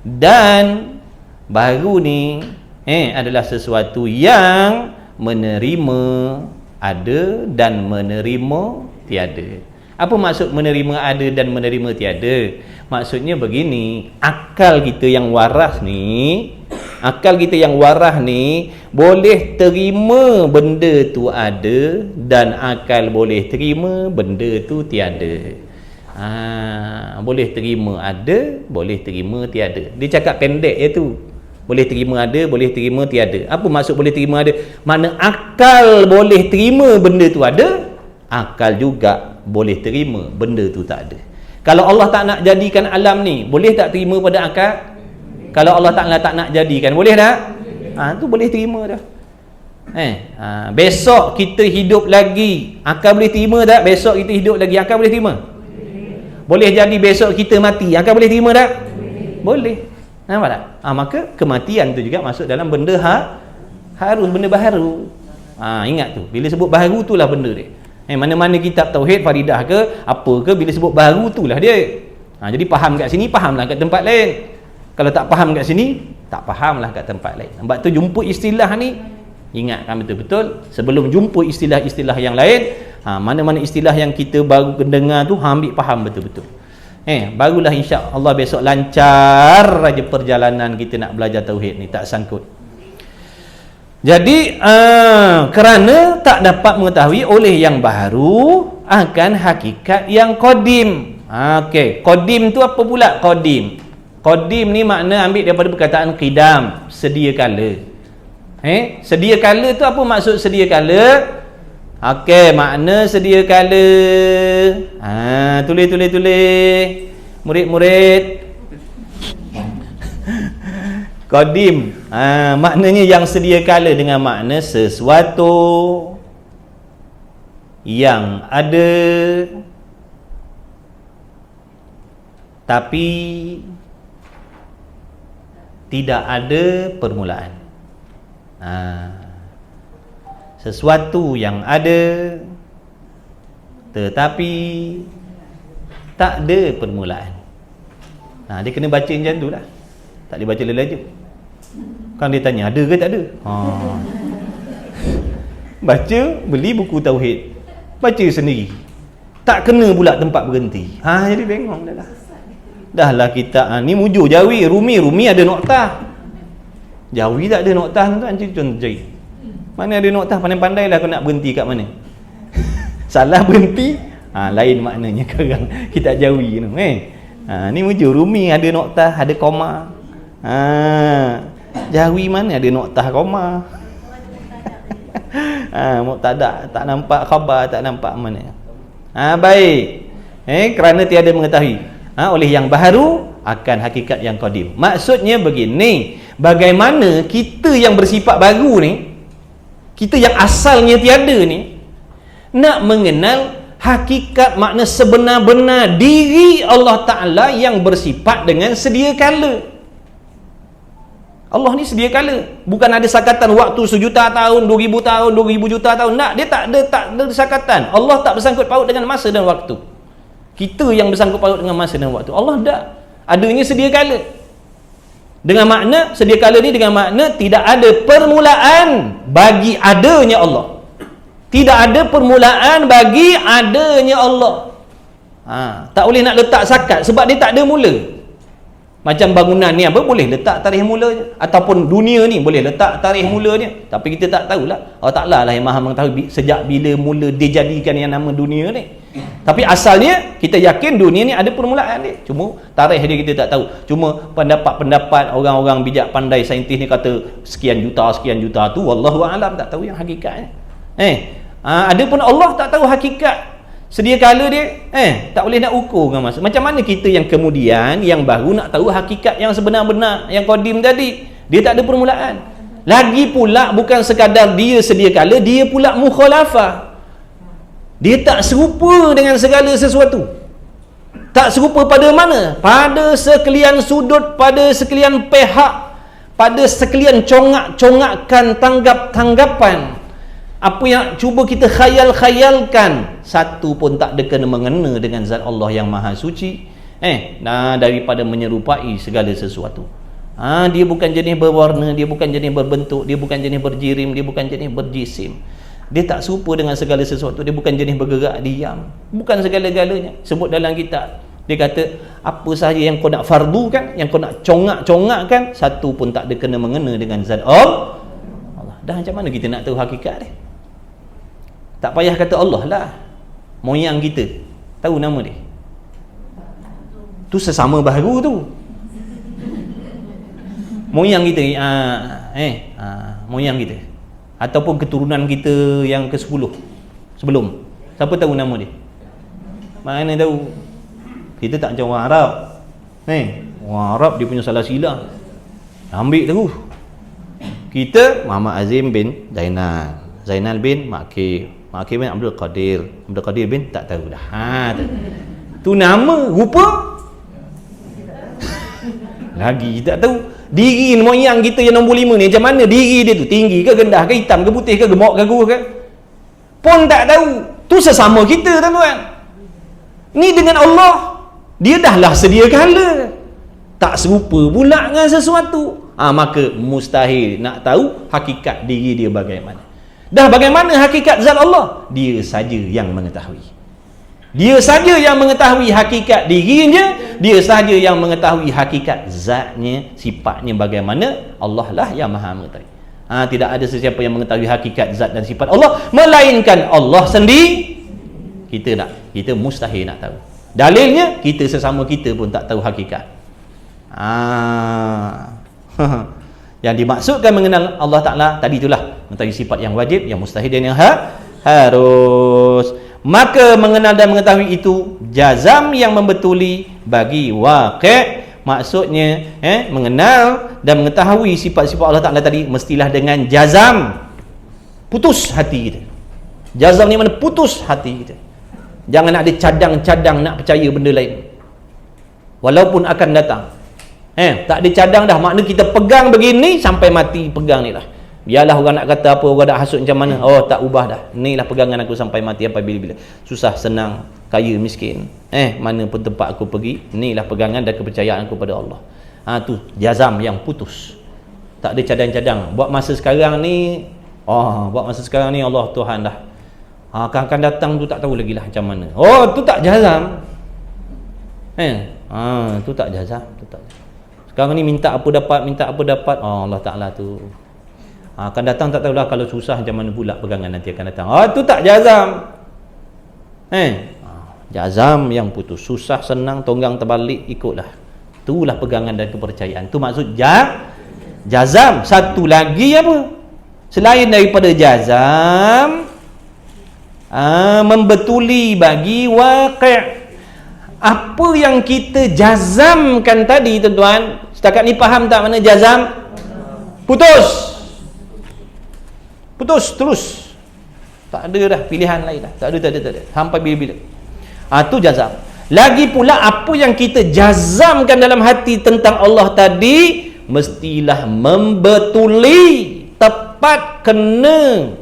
Dan baharu ni adalah sesuatu yang menerima ada dan menerima tiada. Apa maksud menerima ada dan menerima tiada? Maksudnya begini, akal kita yang waras ni boleh terima benda tu ada, dan akal boleh terima benda tu tiada. Boleh terima ada, boleh terima tiada. Dia cakap pendek je tu. Boleh terima ada, boleh terima tiada. Apa maksud boleh terima ada? Mana akal boleh terima benda tu ada, akal juga boleh terima benda tu tak ada. Kalau Allah tak nak jadikan alam ni, boleh tak terima pada akal? Kalau Allah Ta'ala tak nak jadikan, boleh tak? Tu boleh terima dah. Besok kita hidup lagi, akal boleh terima tak? Besok kita hidup lagi, akal boleh terima? Boleh jadi besok kita mati, akal boleh terima tak? Boleh. Nampak tak? Maka kematian tu juga masuk dalam benda harus, benda baharu. Ingat tu, bila sebut baharu tu lah benda dia. Mana-mana kitab tauhid, faridah ke apa ke, bila sebut baharu tu lah dia. Jadi faham kat sini, fahamlah kat tempat lain. Kalau tak faham kat sini, tak fahamlah kat tempat lain. Sebab tu jumpa istilah ni, ingatkan betul-betul sebelum jumpa istilah-istilah yang lain. Mana-mana istilah yang kita baru dengar tu, ambil faham betul-betul. Barulah insya-Allah besok lancar aja perjalanan kita nak belajar tauhid ni, tak sangkut. Jadi kerana tak dapat mengetahui oleh yang baru akan hakikat yang qadim. Okey, qadim tu apa pula qadim? Qadim ni makna ambil daripada perkataan qidam, sedia kala. Sedia kala tu apa maksud sedia kala? Okey, makna sedia kala. Tulis murid-murid. Qadim, maknanya yang sedia kala dengan makna sesuatu yang ada tapi tidak ada permulaan. Sesuatu yang ada tetapi tak ada permulaan. Dia kena baca macam tu lah. Tak boleh baca lelaju. Kan dia tanya ada ke tak ada? Baca, beli buku tauhid, baca sendiri, tak kena pula tempat berhenti. Jadi bengong dah lah. Dah lah kita ni mujur Jawi, Rumi ada noktah. Jawi tak ada noktah tu, contoh Jawi. Mana ada noktah, pandai-pandai lah kau nak berhenti kat mana. Salah berhenti, lain maknanya sekarang kita Jawi tu. Ni mujur Rumi ada noktah, ada koma. Jawi mana ada noktah koma. Mubtada tak nampak, khabar tak nampak mana. Baik. Kerana tiada mengetahui oleh yang baharu akan hakikat yang qadim. Maksudnya begini, bagaimana kita yang bersifat baru ni, kita yang asalnya tiada ni, nak mengenal hakikat makna sebenar-benar diri Allah Ta'ala yang bersifat dengan sedia kala. Allah ni sedia kala, bukan ada sakatan waktu 1,000,000 tahun, 2,000 tahun, 2,000 juta tahun. Dia tak ada sakatan. Allah tak bersangkut paut dengan masa dan waktu. Kita yang bersangkut paut dengan masa dan waktu. Allah tak. Adanya sedia kala. Dengan makna sedia kala ni dengan makna tidak ada permulaan bagi adanya Allah. Tidak ada permulaan bagi adanya Allah. Tak boleh nak letak sakat sebab dia tak ada mula. Macam bangunan ni apa, boleh letak tarikh mulanya, ataupun dunia ni boleh letak tarikh mulanya, tapi kita tak tahulah. Allah Ta'ala lah yang maha mengetahui sejak bila mula dia jadikan yang nama dunia ni. Tapi asalnya kita yakin dunia ni ada permulaan dia, cuma tarikh dia kita tak tahu. Cuma pendapat-pendapat orang-orang bijak pandai saintis ni kata sekian juta tu wallahu a'lam, tak tahu yang hakikatnya. Adapun Allah tak tahu hakikat sedia kala dia, tak boleh nak ukur dengan masa. Macam mana kita yang kemudian yang baru nak tahu hakikat yang sebenar-benar yang qadim tadi? Dia tak ada permulaan. Lagi pula bukan sekadar dia sedia kala, dia pula mukhalafah. Dia tak serupa dengan segala sesuatu. Tak serupa pada mana? Pada sekalian sudut, pada sekalian pihak, pada sekalian congak-congakkan tanggap-tanggapan. Apa yang cuba kita khayal-khayalkan, satu pun tak ada kena mengena dengan zat Allah yang maha suci, daripada menyerupai segala sesuatu. Dia bukan jenis berwarna, dia bukan jenis berbentuk, dia bukan jenis berjirim, dia bukan jenis berjisim. Dia tak serupa dengan segala sesuatu. Dia bukan jenis bergerak diam, bukan segala-galanya. Sebut dalam kitab, dia kata apa sahaja yang kau nak fardukan, yang kau nak congak-congakkan, satu pun tak ada kena mengena dengan zat Allah. Dah macam mana kita nak tahu hakikat dia? Tak payah kata Allah lah, moyang kita tahu nama dia, tu sesama baharu tu. Moyang kita moyang kita ataupun keturunan kita yang ke-10 sebelum, siapa tahu nama dia? Mana tahu? Kita tak macam orang Arab. Orang Arab dia punya salah silang ambil terus. Kita Muhammad Azim bin Zainal, Zainal bin Makir, Makir bin Abdul Qadir, Abdul Qadir bin tak tahu dah. Tu nama, rupa lagi tak tahu. Diri moyang kita yang nombor 5 ni macam mana diri dia tu, tinggi ke rendah ke, hitam ke putih ke, gemuk ke gurus ke, pun tak tahu. Tu sesama kita tuan-tuan. Ni dengan Allah, dia dah lah sedia kala, tak serupa pula dengan sesuatu. Maka mustahil nak tahu hakikat diri dia bagaimana. Dah bagaimana hakikat zat Allah? Dia saja yang mengetahui. Dia saja yang mengetahui hakikat dirinya, dia saja yang mengetahui hakikat zatnya, sifatnya bagaimana. Allah lah yang maha mengetahui. Tidak ada sesiapa yang mengetahui hakikat zat dan sifat Allah melainkan Allah sendiri. Kita mustahil nak tahu. Dalilnya kita sesama kita pun tak tahu hakikat. Yang dimaksudkan mengenal Allah Ta'ala tadi itulah mengetahui sifat yang wajib, yang mustahil dan yang harus. Maka mengenal dan mengetahui itu jazam yang membetuli bagi waqi', Maksudnya mengenal dan mengetahui sifat-sifat Allah Ta'ala tadi mestilah dengan jazam, putus hati kita. Jazam ni mana? Putus hati kita. Jangan ada cadang-cadang nak percaya benda lain walaupun akan datang. Tak ada cadang dah, makna kita pegang begini sampai mati, pegang ni lah. Biarlah orang nak kata apa, orang nak hasut macam mana, tak ubah dah, ni lah pegangan aku sampai mati, sampai bila-bila. Susah senang, kaya miskin, mana pun tempat aku pergi, ni lah pegangan dan kepercayaan aku pada Allah. Tu jazam yang putus, tak ada cadang-cadang. Buat masa sekarang ni Allah Tuhan dah, akan datang tu tak tahu lagi lah macam mana. Tu tak jazam. Tu tak jazam, tu tak. Sekarang ni minta apa dapat, Allah Ta'ala tu akan datang tak tahulah, kalau susah macam mana pula pegangan nanti akan datang. Tu tak jazam. Jazam yang putus, susah senang tonggang terbalik ikutlah. Itulah pegangan dan kepercayaan. Tu maksud jazam. Satu lagi apa? Selain daripada jazam, membetuli bagi waqi'. Apa yang kita jazamkan tadi, tuan-tuan, setakat ni faham tak mana jazam? Putus terus, tak ada dah pilihan lain dah, tak ada sampai bila-bila. Tu jazam. Lagi pula apa yang kita jazamkan dalam hati tentang Allah tadi mestilah membetuli, tepat, kena,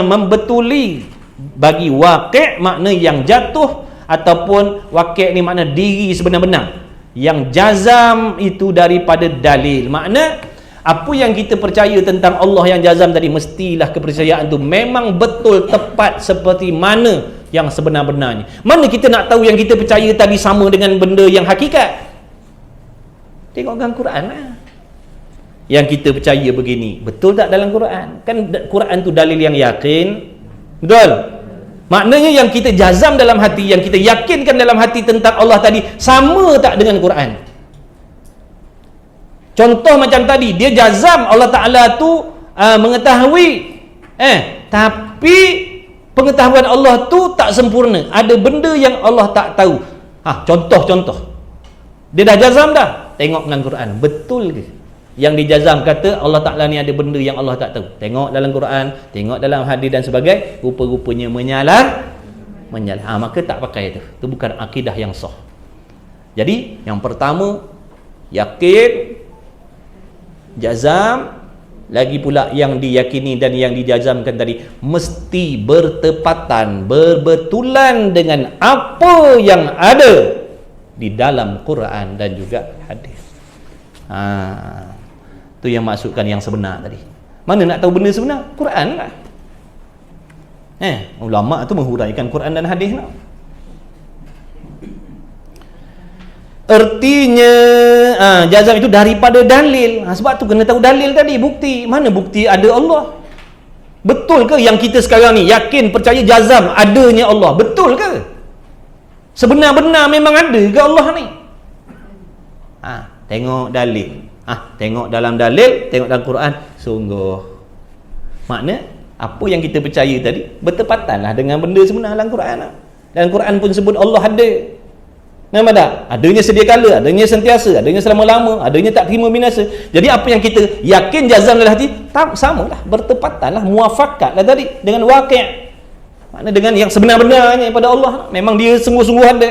membetuli bagi waqi', makna yang jatuh, ataupun waqi' ni makna diri sebenar-benar. Yang jazam itu daripada dalil, makna apa yang kita percaya tentang Allah yang jazam tadi, mestilah kepercayaan tu memang betul, tepat seperti mana yang sebenar-benarnya. Mana kita nak tahu yang kita percaya tadi sama dengan benda yang hakikat? Tengok dalam Quran lah. Yang kita percaya begini, betul tak dalam Quran? Kan Quran tu dalil yang yakin, betul? Maknanya yang kita jazam dalam hati, yang kita yakinkan dalam hati tentang Allah tadi, sama tak dengan Quran? Contoh macam tadi, dia jazam Allah Ta'ala tu mengetahui, tapi pengetahuan Allah tu tak sempurna, ada benda yang Allah tak tahu. Contoh dia dah jazam dah, tengok dalam Quran, betul ke yang dijazam kata Allah Ta'ala ni ada benda yang Allah tak tahu? Tengok dalam Quran, tengok dalam hadis dan sebagainya, rupa-rupanya menyalah, maka tak pakai tu bukan akidah yang sah. Jadi yang pertama, yakin, jazam, lagi pula yang diyakini dan yang dijazamkan tadi mesti bertepatan, berbetulan dengan apa yang ada di dalam Quran dan juga hadis. Tu yang maksudkan yang sebenar tadi. Mana nak tahu benda sebenar? Quran lah. Ulama tu menghuraikan Quran dan hadis lah. Artinya jazam itu daripada dalil. Sebab tu kena tahu dalil tadi, bukti. Mana bukti ada Allah? Betul ke yang kita sekarang ni yakin, percaya, jazam adanya Allah? Betul ke? Sebenar-benar memang ada ke Allah ni? Tengok dalil. Tengok dalam dalil, tengok dalam Quran, sungguh. Makna apa yang kita percaya tadi bertepatanlah dengan benda sebenar dalam Quran. Dalam Quran pun sebut Allah ada. Nampak tak? Adanya sedia kala, adanya sentiasa, adanya selama-lama, adanya tak terima binasa. Jadi apa yang kita yakin, jazam dalam hati, samalah, bertepatanlah, muafakatlah tadi dengan waqi'. Makna dengan yang sebenar-benarnya pada Allah, memang dia sungguh-sungguh ada.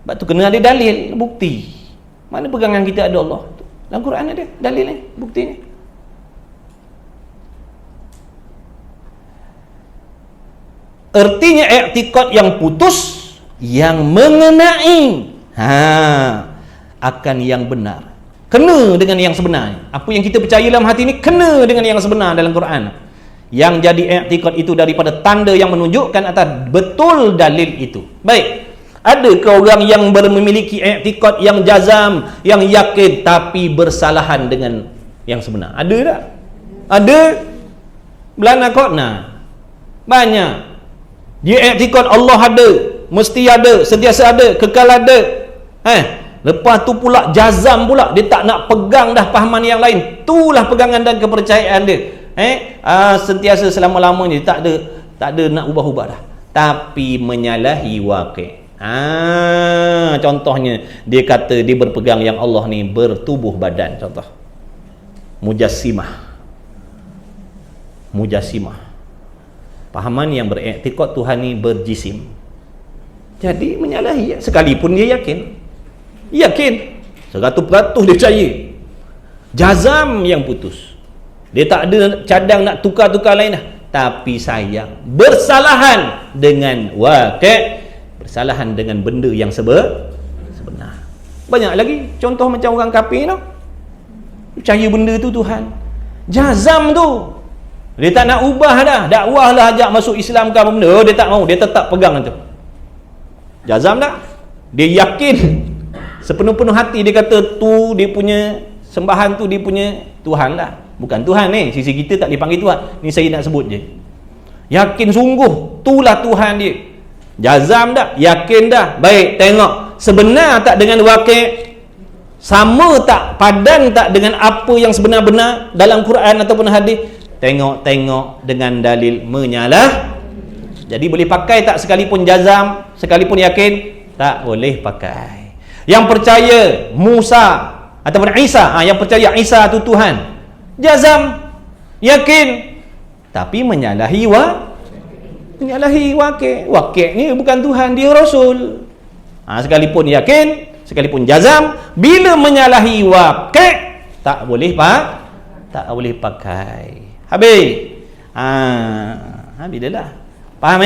Sebab tu kena ada dalil, bukti. Mana pegangan kita ada Allah? Dalam Quran ada dalilnya, buktinya. Artinya i'tikad yang putus, yang mengenai akan yang benar, kena dengan yang sebenarnya. Apa yang kita percaya dalam hati ini kena dengan yang sebenar dalam Quran. Yang jadi i'tikad itu daripada tanda yang menunjukkan atas betul dalil itu. Baik, adakah orang yang memiliki i'tikad yang jazam, yang yakin, tapi bersalahan dengan yang sebenar? Ada tak? Ada. Belana qadna banyak. Dia i'tikad Allah ada, mesti ada, sentiasa ada, kekal ada. Lepas tu pula jazam pula, dia tak nak pegang dah fahaman yang lain. Itulah pegangan dan kepercayaan dia. Sentiasa selama-lamanya, tak ada nak ubah-ubah dah. Tapi menyalahi waqi'. Contohnya dia kata dia berpegang yang Allah ni bertubuh badan, contoh. Mujassimah. Pahaman yang beriktikad Tuhan ni berjisim. Jadi menyalahi sekalipun dia yakin 100% dia percaya. Jazam yang putus. Dia tak ada cadang nak tukar-tukar lain dah. Tapi sayang, bersalahan dengan waqi', bersalahan dengan benda yang sebenar. Banyak lagi contoh macam orang kafir tu. Percaya benda tu Tuhan. Jazam tu. Dia tak nak ubah dah. Dakwah lah ajak masuk Islam ke apa benda. Dia tak mau. Dia tetap pegang tu. Jazam dah. Dia yakin sepenuh-penuh hati, dia kata tu dia punya sembahan tu dia punya Tuhan lah. Bukan Tuhan ni. Sisi kita tak dipanggil Tuhan. Ni saya nak sebut je. Yakin sungguh itulah Tuhan dia. Jazam dah, yakin dah. Baik, tengok sebenar tak dengan waqi', sama tak, padan tak dengan apa yang sebenar-benar dalam Quran ataupun hadis. Tengok dengan dalil menyalah. Jadi boleh pakai tak sekalipun jazam, sekalipun yakin? Tak boleh pakai. Yang percaya Musa ataupun Isa, yang percaya Isa tu Tuhan, jazam, yakin, tapi menyalahi waqi' ni bukan Tuhan, dia Rasul. Sekalipun yakin, sekalipun jazam, bila menyalahi waqi' tak boleh pakai. Habis. Habis dah lah. Faham?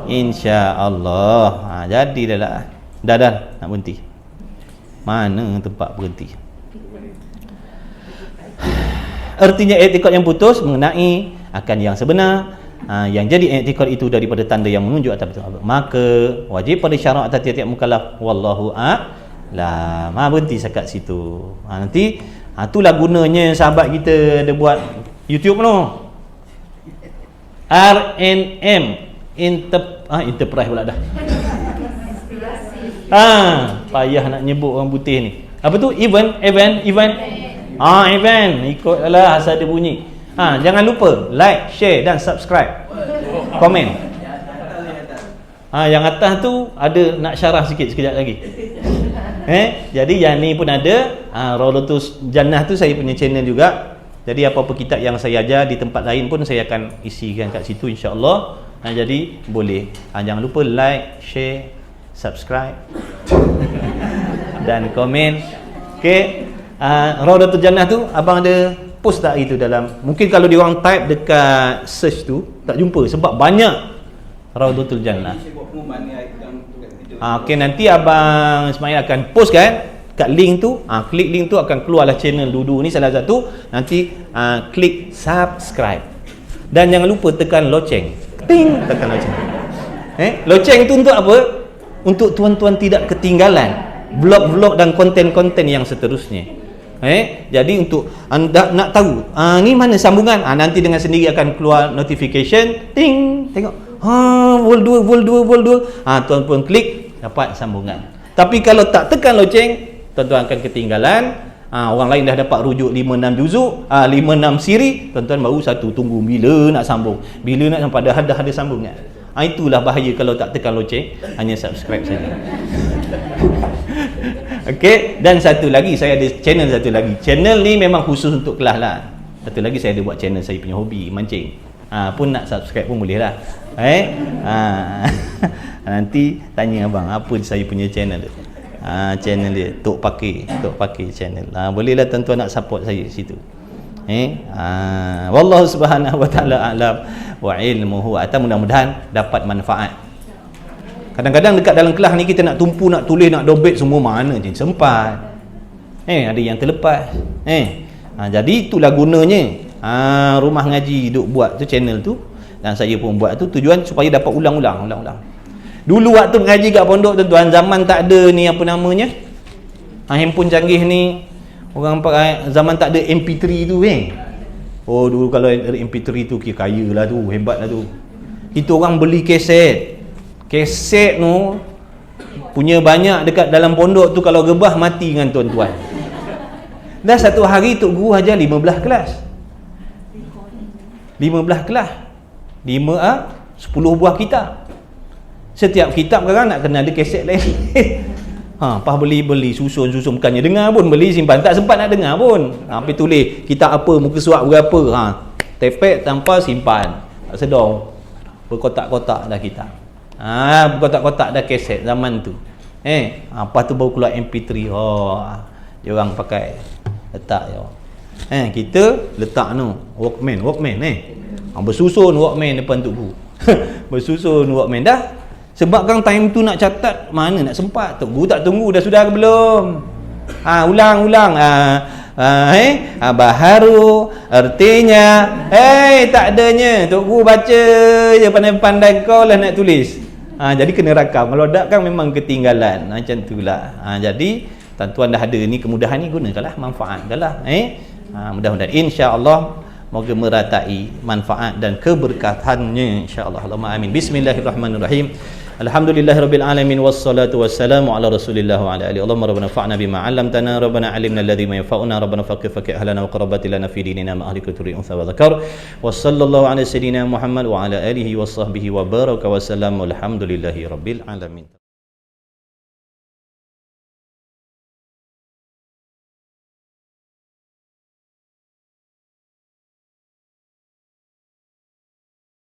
InsyaAllah. Jadi dah lah. Dah nak berhenti. Mana tempat berhenti? Artinya i'tikad yang putus mengenai akan yang sebenar, yang jadi i'tikad itu daripada tanda yang menunjuk atas betul. Maka wajib pada syarak atas tiap-tiap mukallaf, wallahu a'lam. Berhenti sekat situ. Nanti itulah gunanya sahabat kita ada buat YouTube tu. RNM Enterprise pula dah. Payah nak nyebut orang putih ni. Apa tu? Event. Event. Ikutlah asal dia bunyi. Jangan lupa like, share dan subscribe. Komen. Yang atas tu ada nak syarah sikit sekejap lagi. Jadi yang ni pun ada. Rawdatus Jannah tu saya punya channel juga. Jadi apa-apa kitab yang saya ajar di tempat lain pun saya akan isikan kat situ, insya-Allah. Jadi boleh. Jangan lupa like, share, subscribe dan komen. Okey. Rawdatul Jannah tu abang ada post tak itu dalam, mungkin kalau diorang type dekat search tu tak jumpa sebab banyak Rawdatul Jannah. Okey, nanti abang Ismail akan post kan kat link tu. Klik link tu akan keluarlah channel Dudu ni salah satu. Nanti klik subscribe dan jangan lupa tekan loceng. Ting, tekan loceng. Loceng tu untuk apa? Untuk tuan-tuan tidak ketinggalan vlog-vlog dan konten-konten yang seterusnya. Jadi untuk anda nak tahu ni mana sambungan, nanti dengan sendiri akan keluar notification. Ting, tengok. Vol 2. Tuan-tuan klik dapat sambungan. Tapi kalau tak tekan loceng, tuan-tuan akan ketinggalan. Orang lain dah dapat rujuk 5-6 juzuk, 5-6 siri, tuan-tuan baru satu tunggu bila nak sambung. Bila nak sampai dah ada sambungan. Itulah bahaya kalau tak tekan loceng, hanya subscribe saja. Okey, dan satu lagi saya ada channel satu lagi. Channel ni memang khusus untuk kelas lah. Satu lagi saya ada buat channel saya punya hobi mancing. Pun nak subscribe pun boleh lah. Nanti tanya abang apa saya punya channel tu. Channel dia Tok Pakir channel. Bolehlah tuan-tuan nak support saya situ. Wallahu subhanahu wa ta'ala a'lam wa ilmuhu. Mudah-mudahan dapat manfaat. Kadang-kadang dekat dalam kelas ni kita nak tumpu, nak tulis, nak dobet semua, mana je sempat. Ada yang terlepas. Jadi itulah gunanya rumah ngaji duk buat tu channel tu, dan saya pun buat tu tujuan supaya dapat ulang-ulang. Dulu waktu mengaji kat pondok tuan-tuan, zaman tak ada ni apa namanya, handphone canggih ni, orang pakai zaman tak ada MP3 tu dulu kalau ada MP3 tu kaya lah tu, hebat lah tu. Itu orang beli kaset tu punya banyak dekat dalam pondok tu, kalau gebah mati dengan tuan-tuan. Dah satu hari Tok Guru ajar 15 kelas. 10 buah kitab. Setiap kitab sekarang nak kena ada kaset lain. Pas beli susun bukannya dengar pun, beli simpan tak sempat nak dengar pun. Pergi tulis kitab apa, muka surat berapa, tepek tanpa simpan. Tak sedar. Berkotak-kotak dah kitab. Berkotak-kotak dah kaset zaman tu. Lepas tu baru keluar MP3. Dia orang pakai letak je. Kita letak Walkman bersusun Walkman depan tok guru. Bersusun Walkman dah. Sebab kan time tu nak catat, mana nak sempat. Tok guru tak tunggu dah sudah ke belum. Ulang baharu artinya tak adanya. Tok guru baca je, pandai-pandai kau lah nak tulis. Jadi kena rakam. Kalau tak kan memang ketinggalan. Macam itulah. Jadi tuan-tuan dah ada ni, kemudahan ni gunakanlah, manfaatkanlah. Mudah-mudahan insya-Allah moga meratai manfaat dan keberkatannya insya-Allah. Allahumma amin. Bismillahirrahmanirrahim. Alhamdulillahirabbil alamin wassalatu wassalamu ala Rasulillah wa ala alihi. Allahumma rabbana fa'na bima 'allamtana, rabbana 'allimna alladhi ma yanfa'una, rabbana faqih ahlana wa qarabat lana fi dinina ma ahli kuturi unsa wa dzakar. Wa sallallahu ala sayidina Muhammad wa ala alihi wa sahbihi wa baraka wa sallam. Alhamdulillahirabbil alamin.